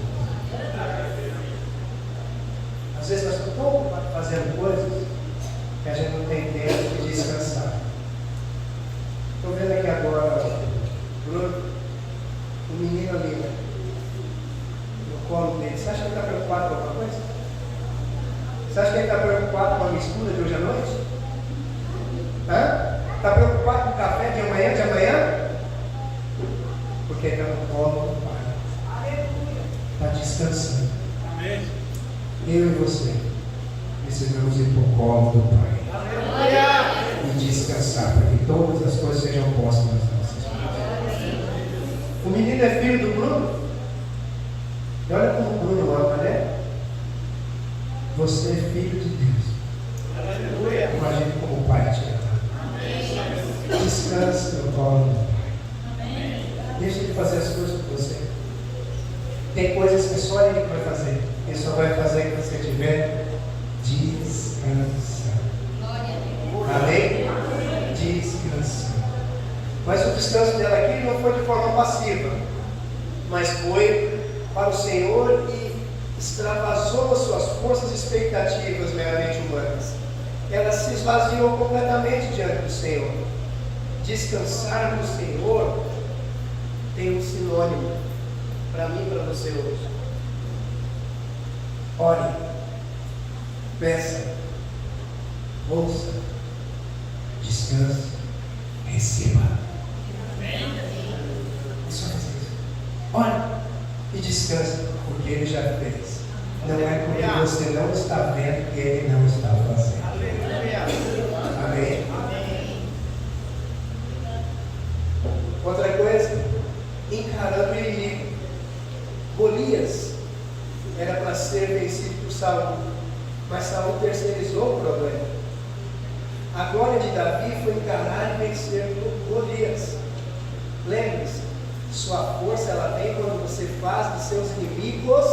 Às vezes nós estamos fazendo coisas que a gente não tem tempo de descansar. Estou vendo aqui agora Bruno, o menino ali, né? No colo dele. Você acha que ele está preocupado com alguma coisa? Você acha que ele está preocupado com a mistura de hoje à noite? Está preocupado com o café de amanhã? Porque está no colo do Pai. Está descansando. Amém. Eu e você precisamos ir para o colo do Pai. Aleluia! E descansar, para que todas as coisas sejam postas nas nossas mãos. O menino é filho do Bruno. E olha como o Bruno ama, né? Você é filho de Deus. Aleluia! Imagine como o Pai te ama. Descanse no colo do Pai. Deixa Ele fazer as coisas por você. Tem coisas que só Ele vai fazer. Ele só vai fazer quando você estiver descansando. Amém? Descansando. Mas o descanso dela aqui não foi de forma passiva, mas foi para o Senhor e extravasou as suas forças e expectativas meramente humanas. Ela se esvaziou completamente diante do Senhor. Descansar no Senhor tem um sinônimo para mim e para você hoje. Ore, peça, ouça, descanse, receba. E descansa, porque Ele já fez. Não é porque você não está vendo que Ele não está fazendo. Aleluia. Amém? Amém. Outra coisa, encarando o inimigo. Golias era para ser vencido por Saul, mas Saul terceirizou o problema. A glória de Davi foi encarar e vencer Golias. Lembre-se, sua força ela vem quando você faz de seus inimigos.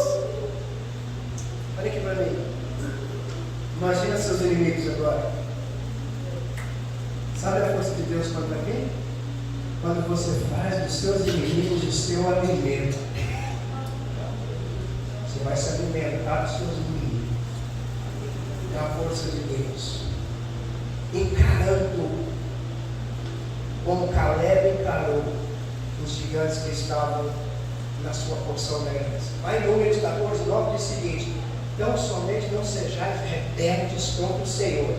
Olha aqui para mim. Imagina seus inimigos agora. Sabe a força de Deus quando vai vir? Quando você faz dos seus inimigos o seu alimento. Você vai se alimentar dos seus inimigos. É a força de Deus. Encarando, como Caleb encarou os gigantes que estavam na sua porção da herança. Lá em Números 14, 9 diz o seguinte: então somente não sejais rebeldes contra o Senhor,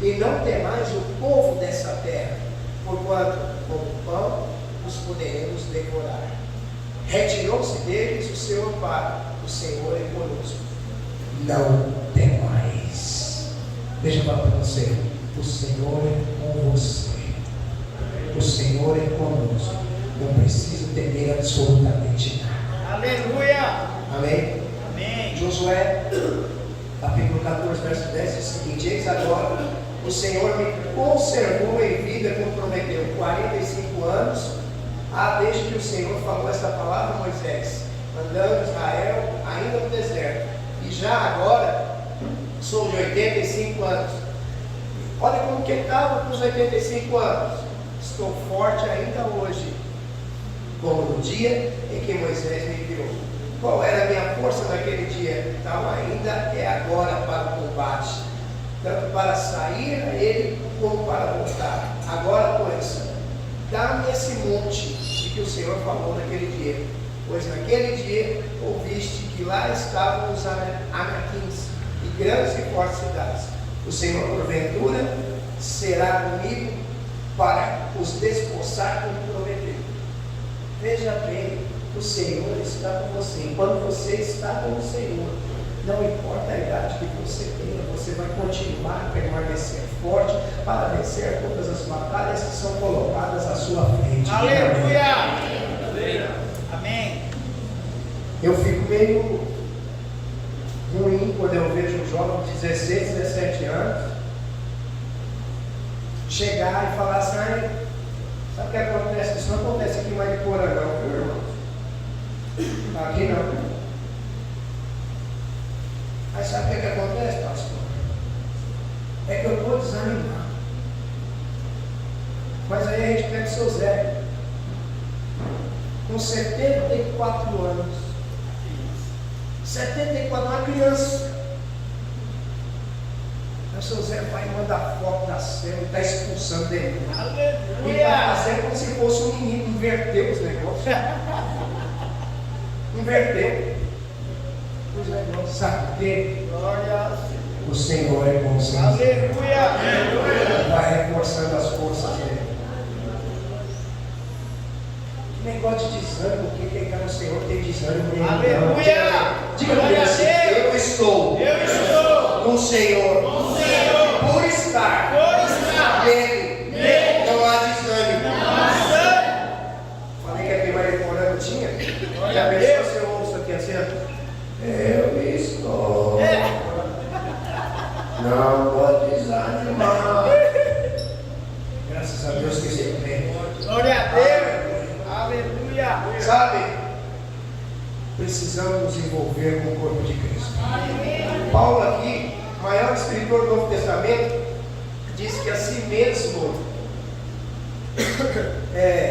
e não temais o povo dessa terra, porquanto com pão os poderemos devorar. Retirou-se deles o seu amparo, o Senhor é conosco. Não temais. Deixa eu falar para você: o Senhor é com você, o Senhor é conosco. Não preciso temer absolutamente nada. Aleluia. Amém? Amém. Josué, capítulo 14, verso 10, diz o seguinte: eis agora, o Senhor me conservou em vida, como prometeu, 45 anos, desde que o Senhor falou essa palavra a Moisés, mandando Israel ainda no deserto. E já agora, sou de 85 anos. Olha como que estava com os 85 anos. Estou forte ainda hoje, como no dia em que Moisés me enviou. Qual era a minha força naquele dia? Então ainda é agora para o combate, tanto para sair a ele como para voltar. Agora, pois, dá-me esse monte de que o Senhor falou naquele dia, pois naquele dia ouviste que lá estavam os anaquins e grandes e fortes cidades. O Senhor porventura será comigo para os despossar como prometeu. Veja bem, o Senhor está com você. Quando você está com o Senhor, não importa a idade que você tenha, você vai continuar a permanecer forte para vencer todas as batalhas que são colocadas à sua frente. Aleluia. Amém. Eu fico meio ruim quando eu vejo um jovem de 16, 17 anos chegar e falar assim: sabe o que acontece? Isso não acontece aqui mais de Porã, não, meu irmão. Aqui não. Mas sabe o que acontece, pastor? É que eu estou desanimado. Mas aí a gente pega o seu Zé, com 74 anos. 74 anos, uma criança. O seu Zé vai mandar foto da célula, está expulsando demônio. E está fazendo como se fosse um menino, inverteu os negócios. Inverteu os negócios. Sabe por quê? O Senhor é com você. Aleluia. Vai reforçando as forças dele. Que negócio de desânimo, o que é que o Senhor tem desânimo? Aleluia. Diga para ele assim: eu estou no Senhor. Por estar nele, não há desânimo. Falei que aqui vai decorando não tinha. E a pessoa, você ouve isso aqui assim: eu estou. Não pode desanimar. Graças a Deus que você crê. Glória a Deus. Aleluia. Sabe, precisamos nos envolver com o corpo de Cristo. Paulo aqui, maior escritor do Novo Testamento, diz que a si mesmo,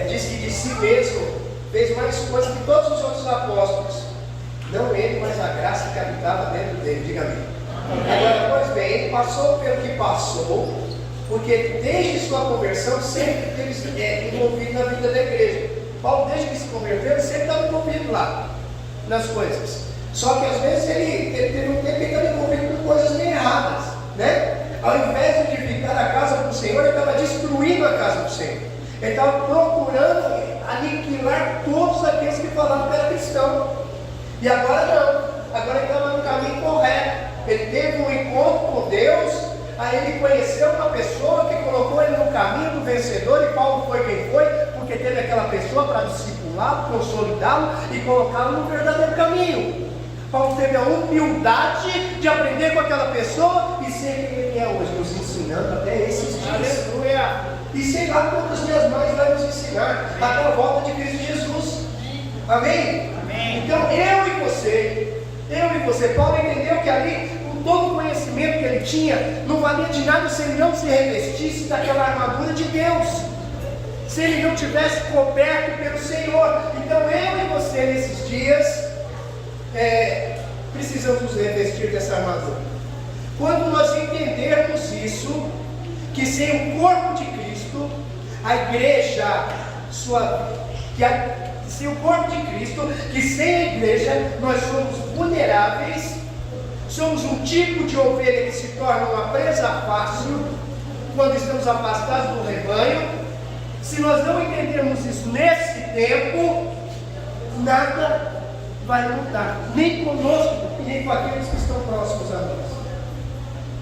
diz que de si mesmo fez mais coisas que todos os outros apóstolos. Não ele, mas a graça que habitava dentro dele. Diga amém. Agora, pois bem, ele passou pelo que passou, porque desde sua conversão sempre esteve envolvido na vida da igreja. Paulo, desde que se converteu, ele sempre estava envolvido lá nas coisas. Só que às vezes ele teve um tempo que ele estava envolvido com coisas meio erradas, né? Ao invés de edificar a casa do Senhor, ele estava destruindo a casa do Senhor. Ele estava procurando aniquilar todos aqueles que falavam que era cristão. E agora não. Agora ele estava no caminho correto. Ele teve um encontro com Deus. Aí ele conheceu uma pessoa que colocou ele no caminho do vencedor. E Paulo foi quem foi, porque teve aquela pessoa para discipulá-lo, consolidá-lo e colocá-lo no verdadeiro caminho. Paulo teve a humildade de aprender com aquela pessoa e ser quem ele é hoje, nos ensinando até esses dias. Aleluia. E sei lá quantas dias mais vai nos ensinar até a volta de Cristo Jesus. Amém? Amém. Então eu e você, Paulo entendeu que ali, com todo o conhecimento que ele tinha, não valia de nada se ele não se revestisse daquela armadura de Deus, se ele não tivesse coberto pelo Senhor. Então eu e você nesses dias precisamos nos revestir dessa armadura. Quando nós entendermos isso, que sem o corpo de Cristo, a igreja, sem o corpo de Cristo, que sem a igreja nós somos vulneráveis, somos um tipo de ovelha que se torna uma presa fácil quando estamos afastados do rebanho. Se nós não entendermos isso nesse tempo, nada vai mudar, nem conosco e nem com aqueles que estão próximos a nós.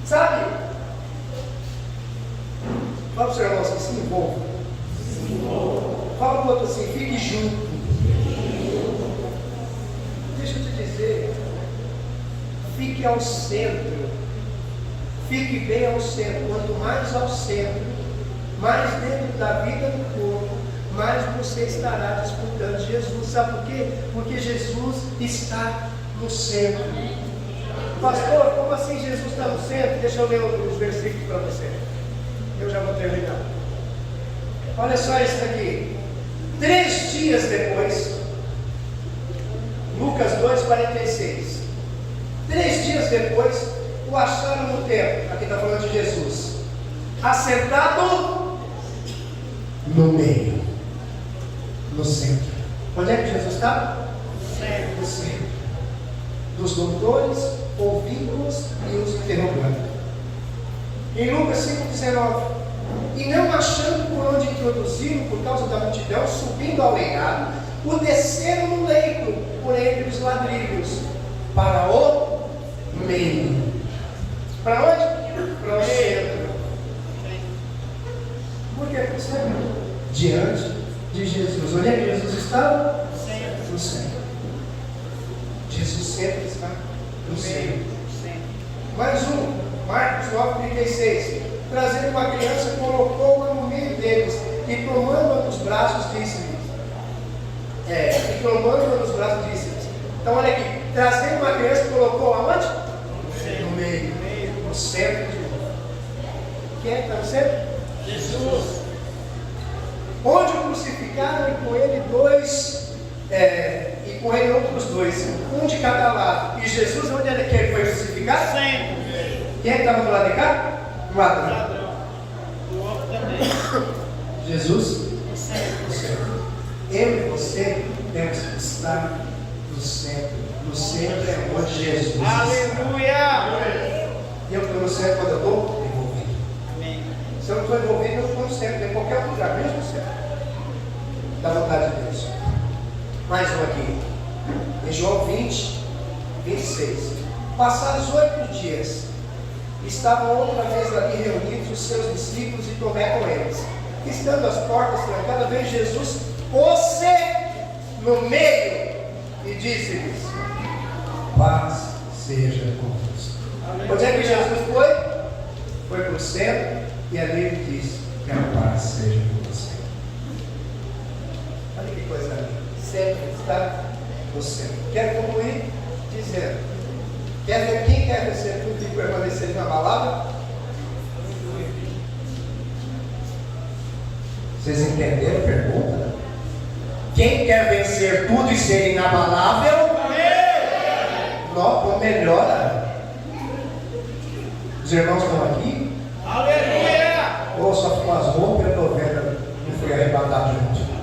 Sabe? Fala para o seu irmão assim, se envolva. Fala para o outro assim, fique junto. Deixa eu te dizer, fique ao centro. Fique bem ao centro. Quanto mais ao centro, mais dentro da vida do corpo, mais você estará disputando Jesus. Sabe por quê? Porque Jesus está no centro. Pastor, como assim Jesus está no centro? Deixa eu ler os versículos para você. Eu já vou terminar. Olha só isso aqui. 3 dias depois, Lucas 2,46. 3 dias depois, o acharam no templo. Aqui está falando de Jesus. Assentado no meio, no centro. Onde é que Jesus está? No centro. Dos doutores, ouvindo-os e os interrogando. Em Lucas 5,19. E não achando por onde introduzi-lo por causa da multidão, subindo ao eirado, o desceram no leito, por entre os ladrilhos, para o meio. Para onde? Para o centro. Por que para o centro? Diante de Jesus. Onde é que Jesus estava? No centro. Jesus sempre está no centro. Mais um, Marcos 9,36. Trazendo uma criança, colocou-a no meio deles e tomando-a nos braços, disse-lhes. Então olha aqui, trazendo uma criança, colocou aonde? No meio, no centro de novo. Quem é que está no centro? Jesus. Onde o crucificaram e com ele e com ele outros 2, um de cada lado. E Jesus, onde é que ele foi crucificado? Sempre. Quem é que estava do lado de cá? Do ladrão. Jesus? Eu e você temos que estar no centro. No centro é onde Jesus está. Aleluia! E eu estou no centro quando eu estou envolvido. Amém. Se eu não estou envolvido, eu estou no centro, em qualquer lugar, mesmo no centro. Da vontade de Deus. Mais um aqui. Em João 20, 26. Passados 8 dias, estavam outra vez ali reunidos os seus discípulos e Tomé com eles. Estando as portas trancadas, veio Jesus pôs-se no meio e disse-lhes: paz seja convosco. Onde é que Jesus foi? Foi para o centro e ali ele disse: que a paz seja com você. Olha que coisa linda. Sempre está no centro. Quero concluir dizendo: quem quer vencer tudo e permanecer inabalável? Vocês entenderam a pergunta? Quem quer vencer tudo e ser inabalável? Não, melhora. Os irmãos estão aqui? Aleluia! Ou só ficou as roupas e eu estou vendo, não fui arrebatado junto.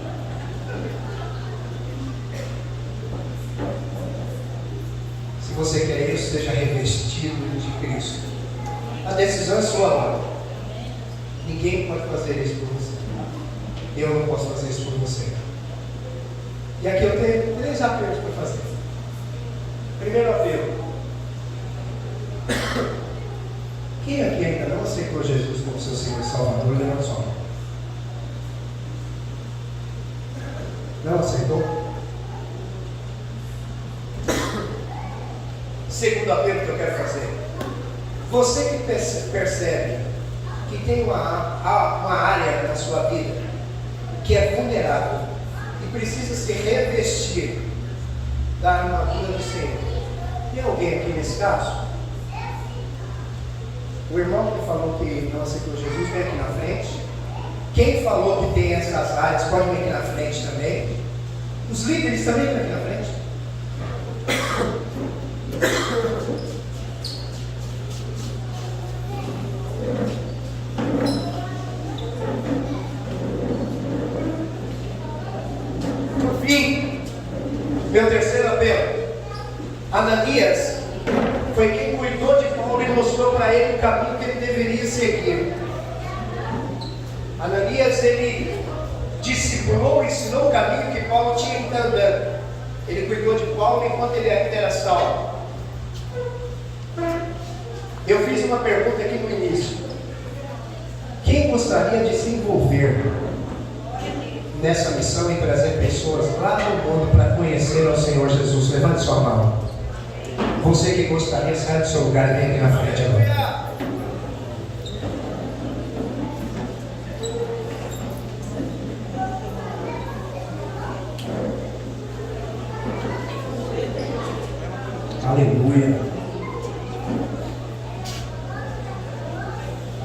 Se você quer isso, seja revestido de Cristo. A decisão é sua, mano. Ninguém pode fazer isso por você. Eu não posso fazer isso por você. E aqui eu tenho 3 apelos para fazer. aceitou Jesus como seu Senhor e Salvador? Levanta sua mão. Não aceitou? Segundo apelo que eu quero fazer. Você que percebe que tem uma área na sua vida que é vulnerável e precisa se revestir da armadura do Senhor. Tem alguém aqui nesse caso? O irmão que falou que não aceitou Jesus, vem aqui na frente. Quem falou que tem essas áreas pode vir aqui na frente também. Os líderes também vêm aqui na frente. Por fim, meu terceiro apelo. Ananias foi quem cuidou de Paulo e mostrou para ele o caminho que ele deveria seguir. Ananias, ele discipulou, ensinou o caminho que Paulo tinha que estar andando. Ele cuidou de Paulo enquanto ele ainda era salvo. Eu fiz uma pergunta aqui no início. Quem gostaria de se envolver nessa missão e trazer pessoas lá do mundo para conhecer ao Senhor Jesus? Levante sua mão. Você que gostaria, sai do seu lugar e vem aqui na frente agora. Aleluia.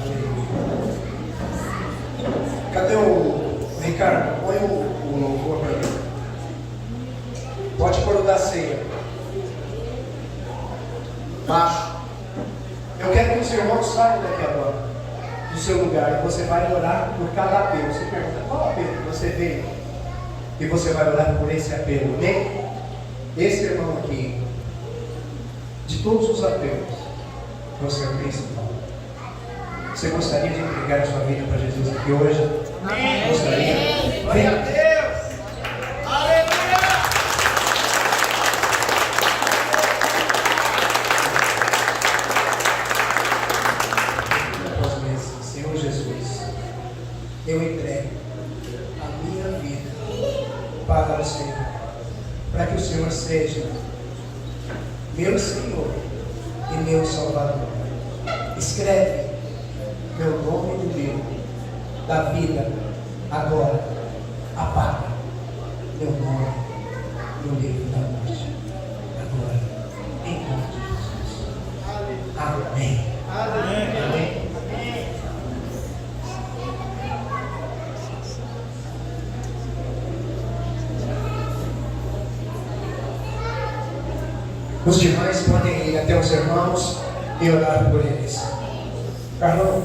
Aleluia. Cadê o Ricardo? Põe o louvor para mim. Pode pôr o da ceia. Baixo. Eu quero que os irmãos saiam daqui agora, do seu lugar, e você vai orar por cada apelo. Você pergunta, qual apelo que você veio? E você vai orar por esse apelo, amém? Esse irmão aqui, de todos os apelos, você é o principal. Você gostaria de entregar a sua vida para Jesus aqui hoje? Amém. Gostaria? Glória a Deus. Aleluia. Senhor Jesus, eu entrego a minha vida para o Senhor, para que o Senhor seja meu Senhor e meu Salvador. Escreve meu nome no livro da vida agora. Apaga meu nome no livro da morte agora, em nome de Jesus. Amém. Amém. Os demais podem ir até os irmãos e orar por eles. Carlão.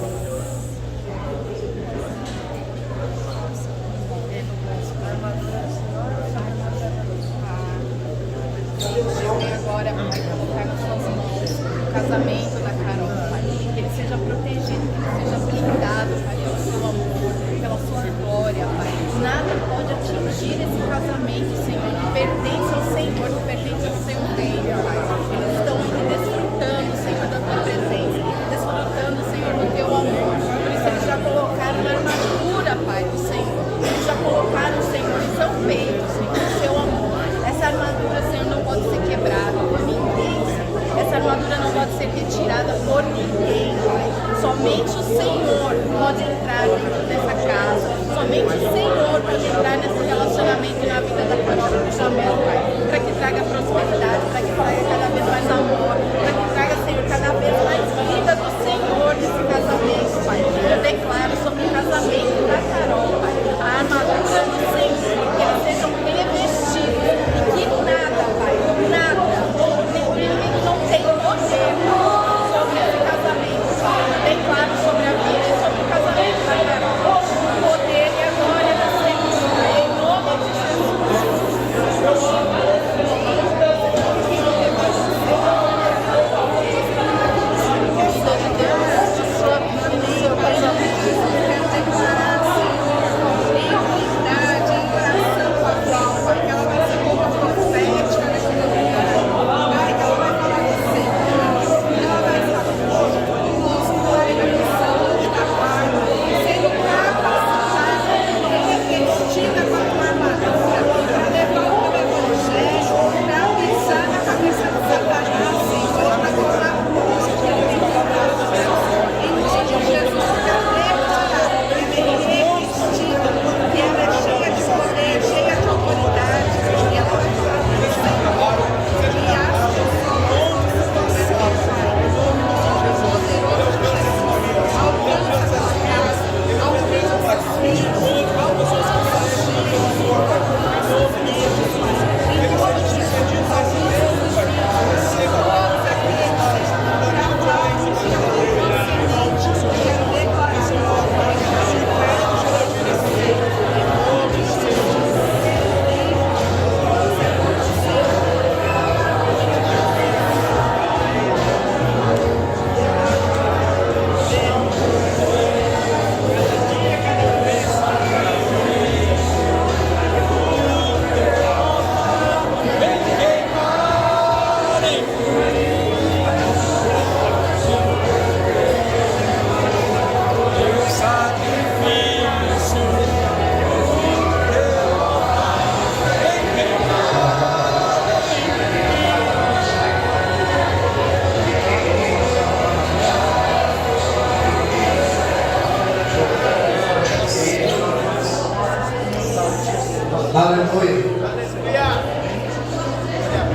Agora vai colocar nas suas mãos o casamento da Carol, Pai. Que ele seja protegido, que ele seja blindado, Pai, pelo seu amor, pela sua glória, Pai. Nada pode atingir esse casamento, Senhor, que pertence ao Senhor, que pertence ao seu reino, Pai. Eles estão aqui desfrutando, Senhor, da tua presença, desfrutando, Senhor, do teu amor. Por isso eles já colocaram a armadura, Pai, do Senhor. Eles já colocaram, Senhor, e são feitos, Senhor, do seu amor. Essa armadura, Senhor, não pode ser quebrada por ninguém, Senhor. Essa armadura não pode ser retirada por ninguém, Pai. Somente o Senhor pode entrar dentro dessa casa. Somente o Senhor pode entrar nesse relacionamento na vida da Carol e do Jamel, Pai. Para que traga prosperidade, para que traga cada vez mais amor, para que traga, Senhor, cada vez mais vida do Senhor nesse casamento, Pai. Eu declaro sobre o casamento da Carol, Pai, a armadura do Senhor, que eles sejam revestidos e que nada, Pai, nada, o inimigo não tem poder sobre esse casamento, Pai. Eu declaro sobre a vida e sobre o casamento da Carol o poder e a glória do Senhor, em nome de Jesus.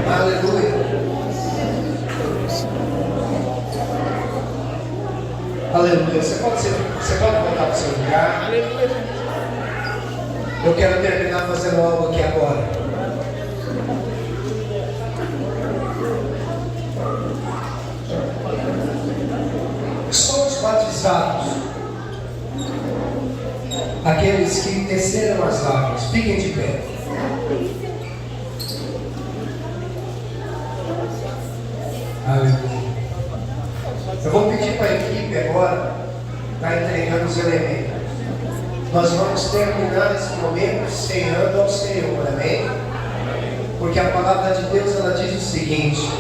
Aleluia. Aleluia. Você pode voltar para o seu lugar. Aleluia. Eu quero terminar fazendo algo aqui agora. Somos batizados. Aqueles que desceram as águas. Fiquem de pé. Aleluia. Eu vou pedir para a equipe agora estar entregando os elementos. Nós vamos terminar esse momento ceando ao Senhor, amém? Porque a palavra de Deus ela diz o seguinte: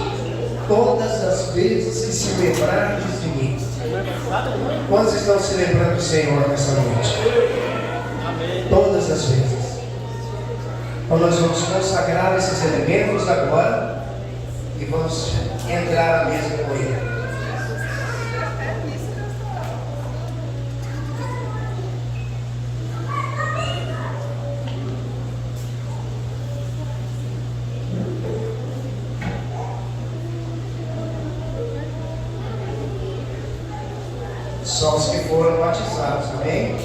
todas as vezes que se lembrardes de mim. Quantos estão se lembrando do Senhor nessa noite? Todas as vezes. Então nós vamos consagrar esses elementos agora e vamos entrar à mesa com Ele. Só os que foram batizados, amém?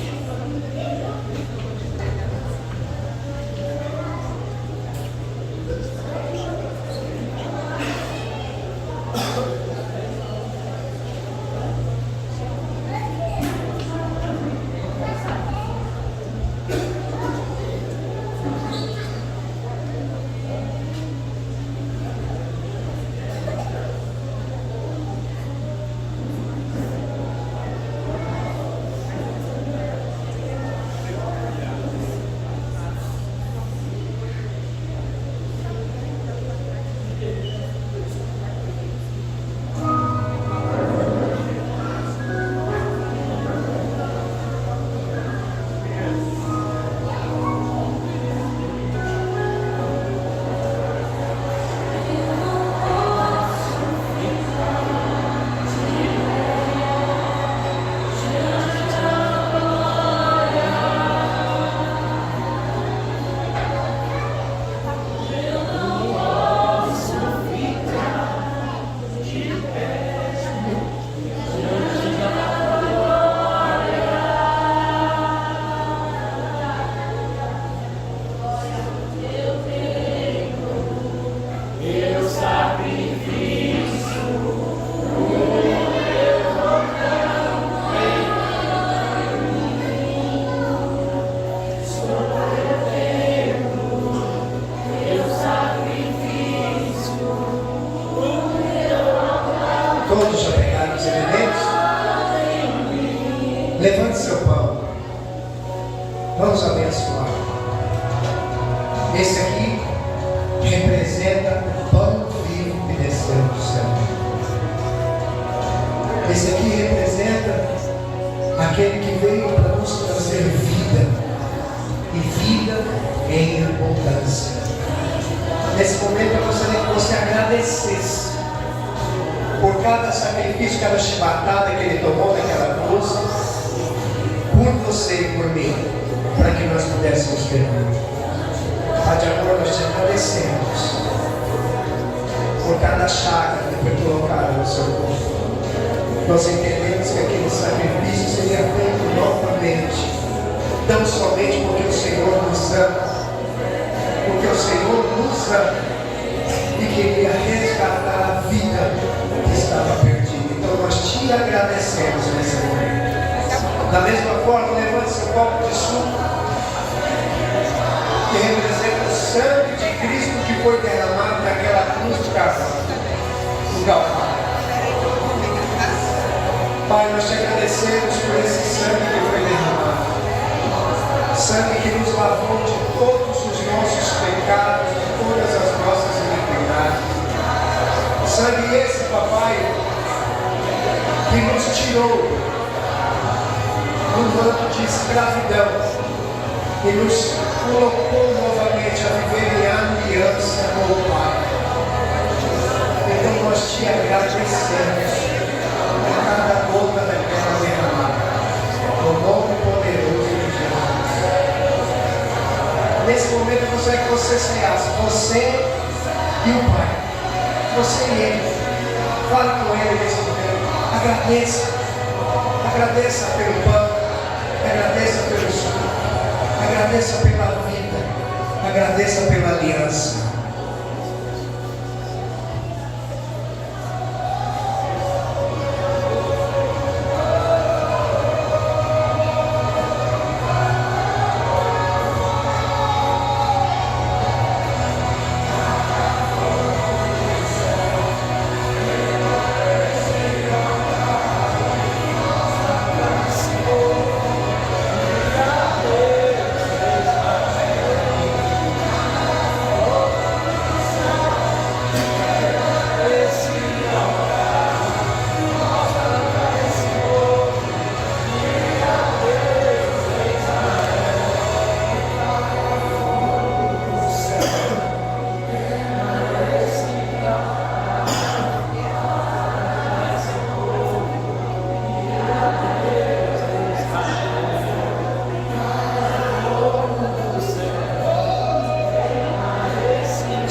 Todos já pegaram os elementos? Levante seu pão. Vamos abençoar. Esse aqui representa o pão vivo que desceu do céu. Esse aqui representa aquele que veio para nos trazer vida. E vida em abundância. Nesse momento eu gostaria que você agradecesse por cada sacrifício, cada chibatada que Ele tomou naquela cruz, por você e por mim, para que nós pudéssemos ter vida. Pai de amor, nós te agradecemos por cada chaga que foi colocada no seu corpo. Nós entendemos que aquele sacrifício seria feito novamente, tão somente porque o Senhor nos ama, porque o Senhor nos ama e queria resgatar a vida que estava perdida. Então nós te agradecemos nesse momento. Da mesma forma, levante seu copo de suco, que representa o sangue de Cristo que foi derramado naquela cruz do Calvário. Pai, nós te agradecemos por esse sangue que foi derramado. Sangue que nos lavou de todos os nossos pecados, de todas as nossas iniquidades. Sangue esse, papai, que nos tirou do manto de escravidão e nos colocou novamente a viver em aliança com o Pai. Então nós te agradecemos por cada gota daquela derramada, no nome poderoso de Jesus. Nesse momento eu gostaria que você ceasse, você E o Pai, você e ele, fale com ele nesse momento. Agradeça. Agradeça pelo pão. Agradeça pelo suco. Agradeça pela vida. Agradeça pela aliança.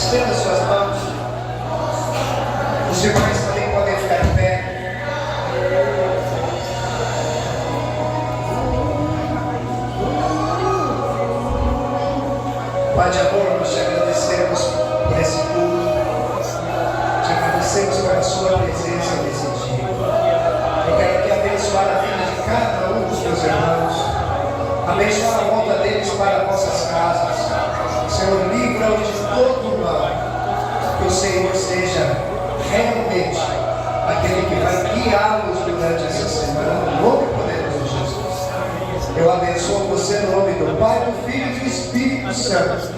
Estenda suas mãos. Os irmãos também podem ficar em pé. Pai de amor, nós te agradecemos por esse culto. Te agradecemos pela sua presença nesse dia. Eu quero aqui abençoar a vida de cada um dos meus irmãos. Abençoar a volta deles para vossas casas. Senhor, livra-os de todo o mal. Que o Senhor seja realmente aquele que vai guiá-los durante essa semana, no nome poderoso de Jesus. Eu abençoo você no nome do Pai, do Filho e do Espírito Santo.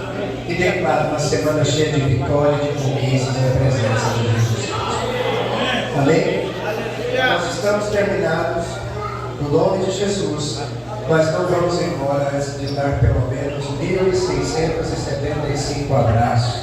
E declaro uma semana cheia de vitória e de conquistas na presença de Jesus. Amém? Nós estamos terminados no nome de Jesus. Mas não vamos embora antes de dar pelo menos 1.675 abraços.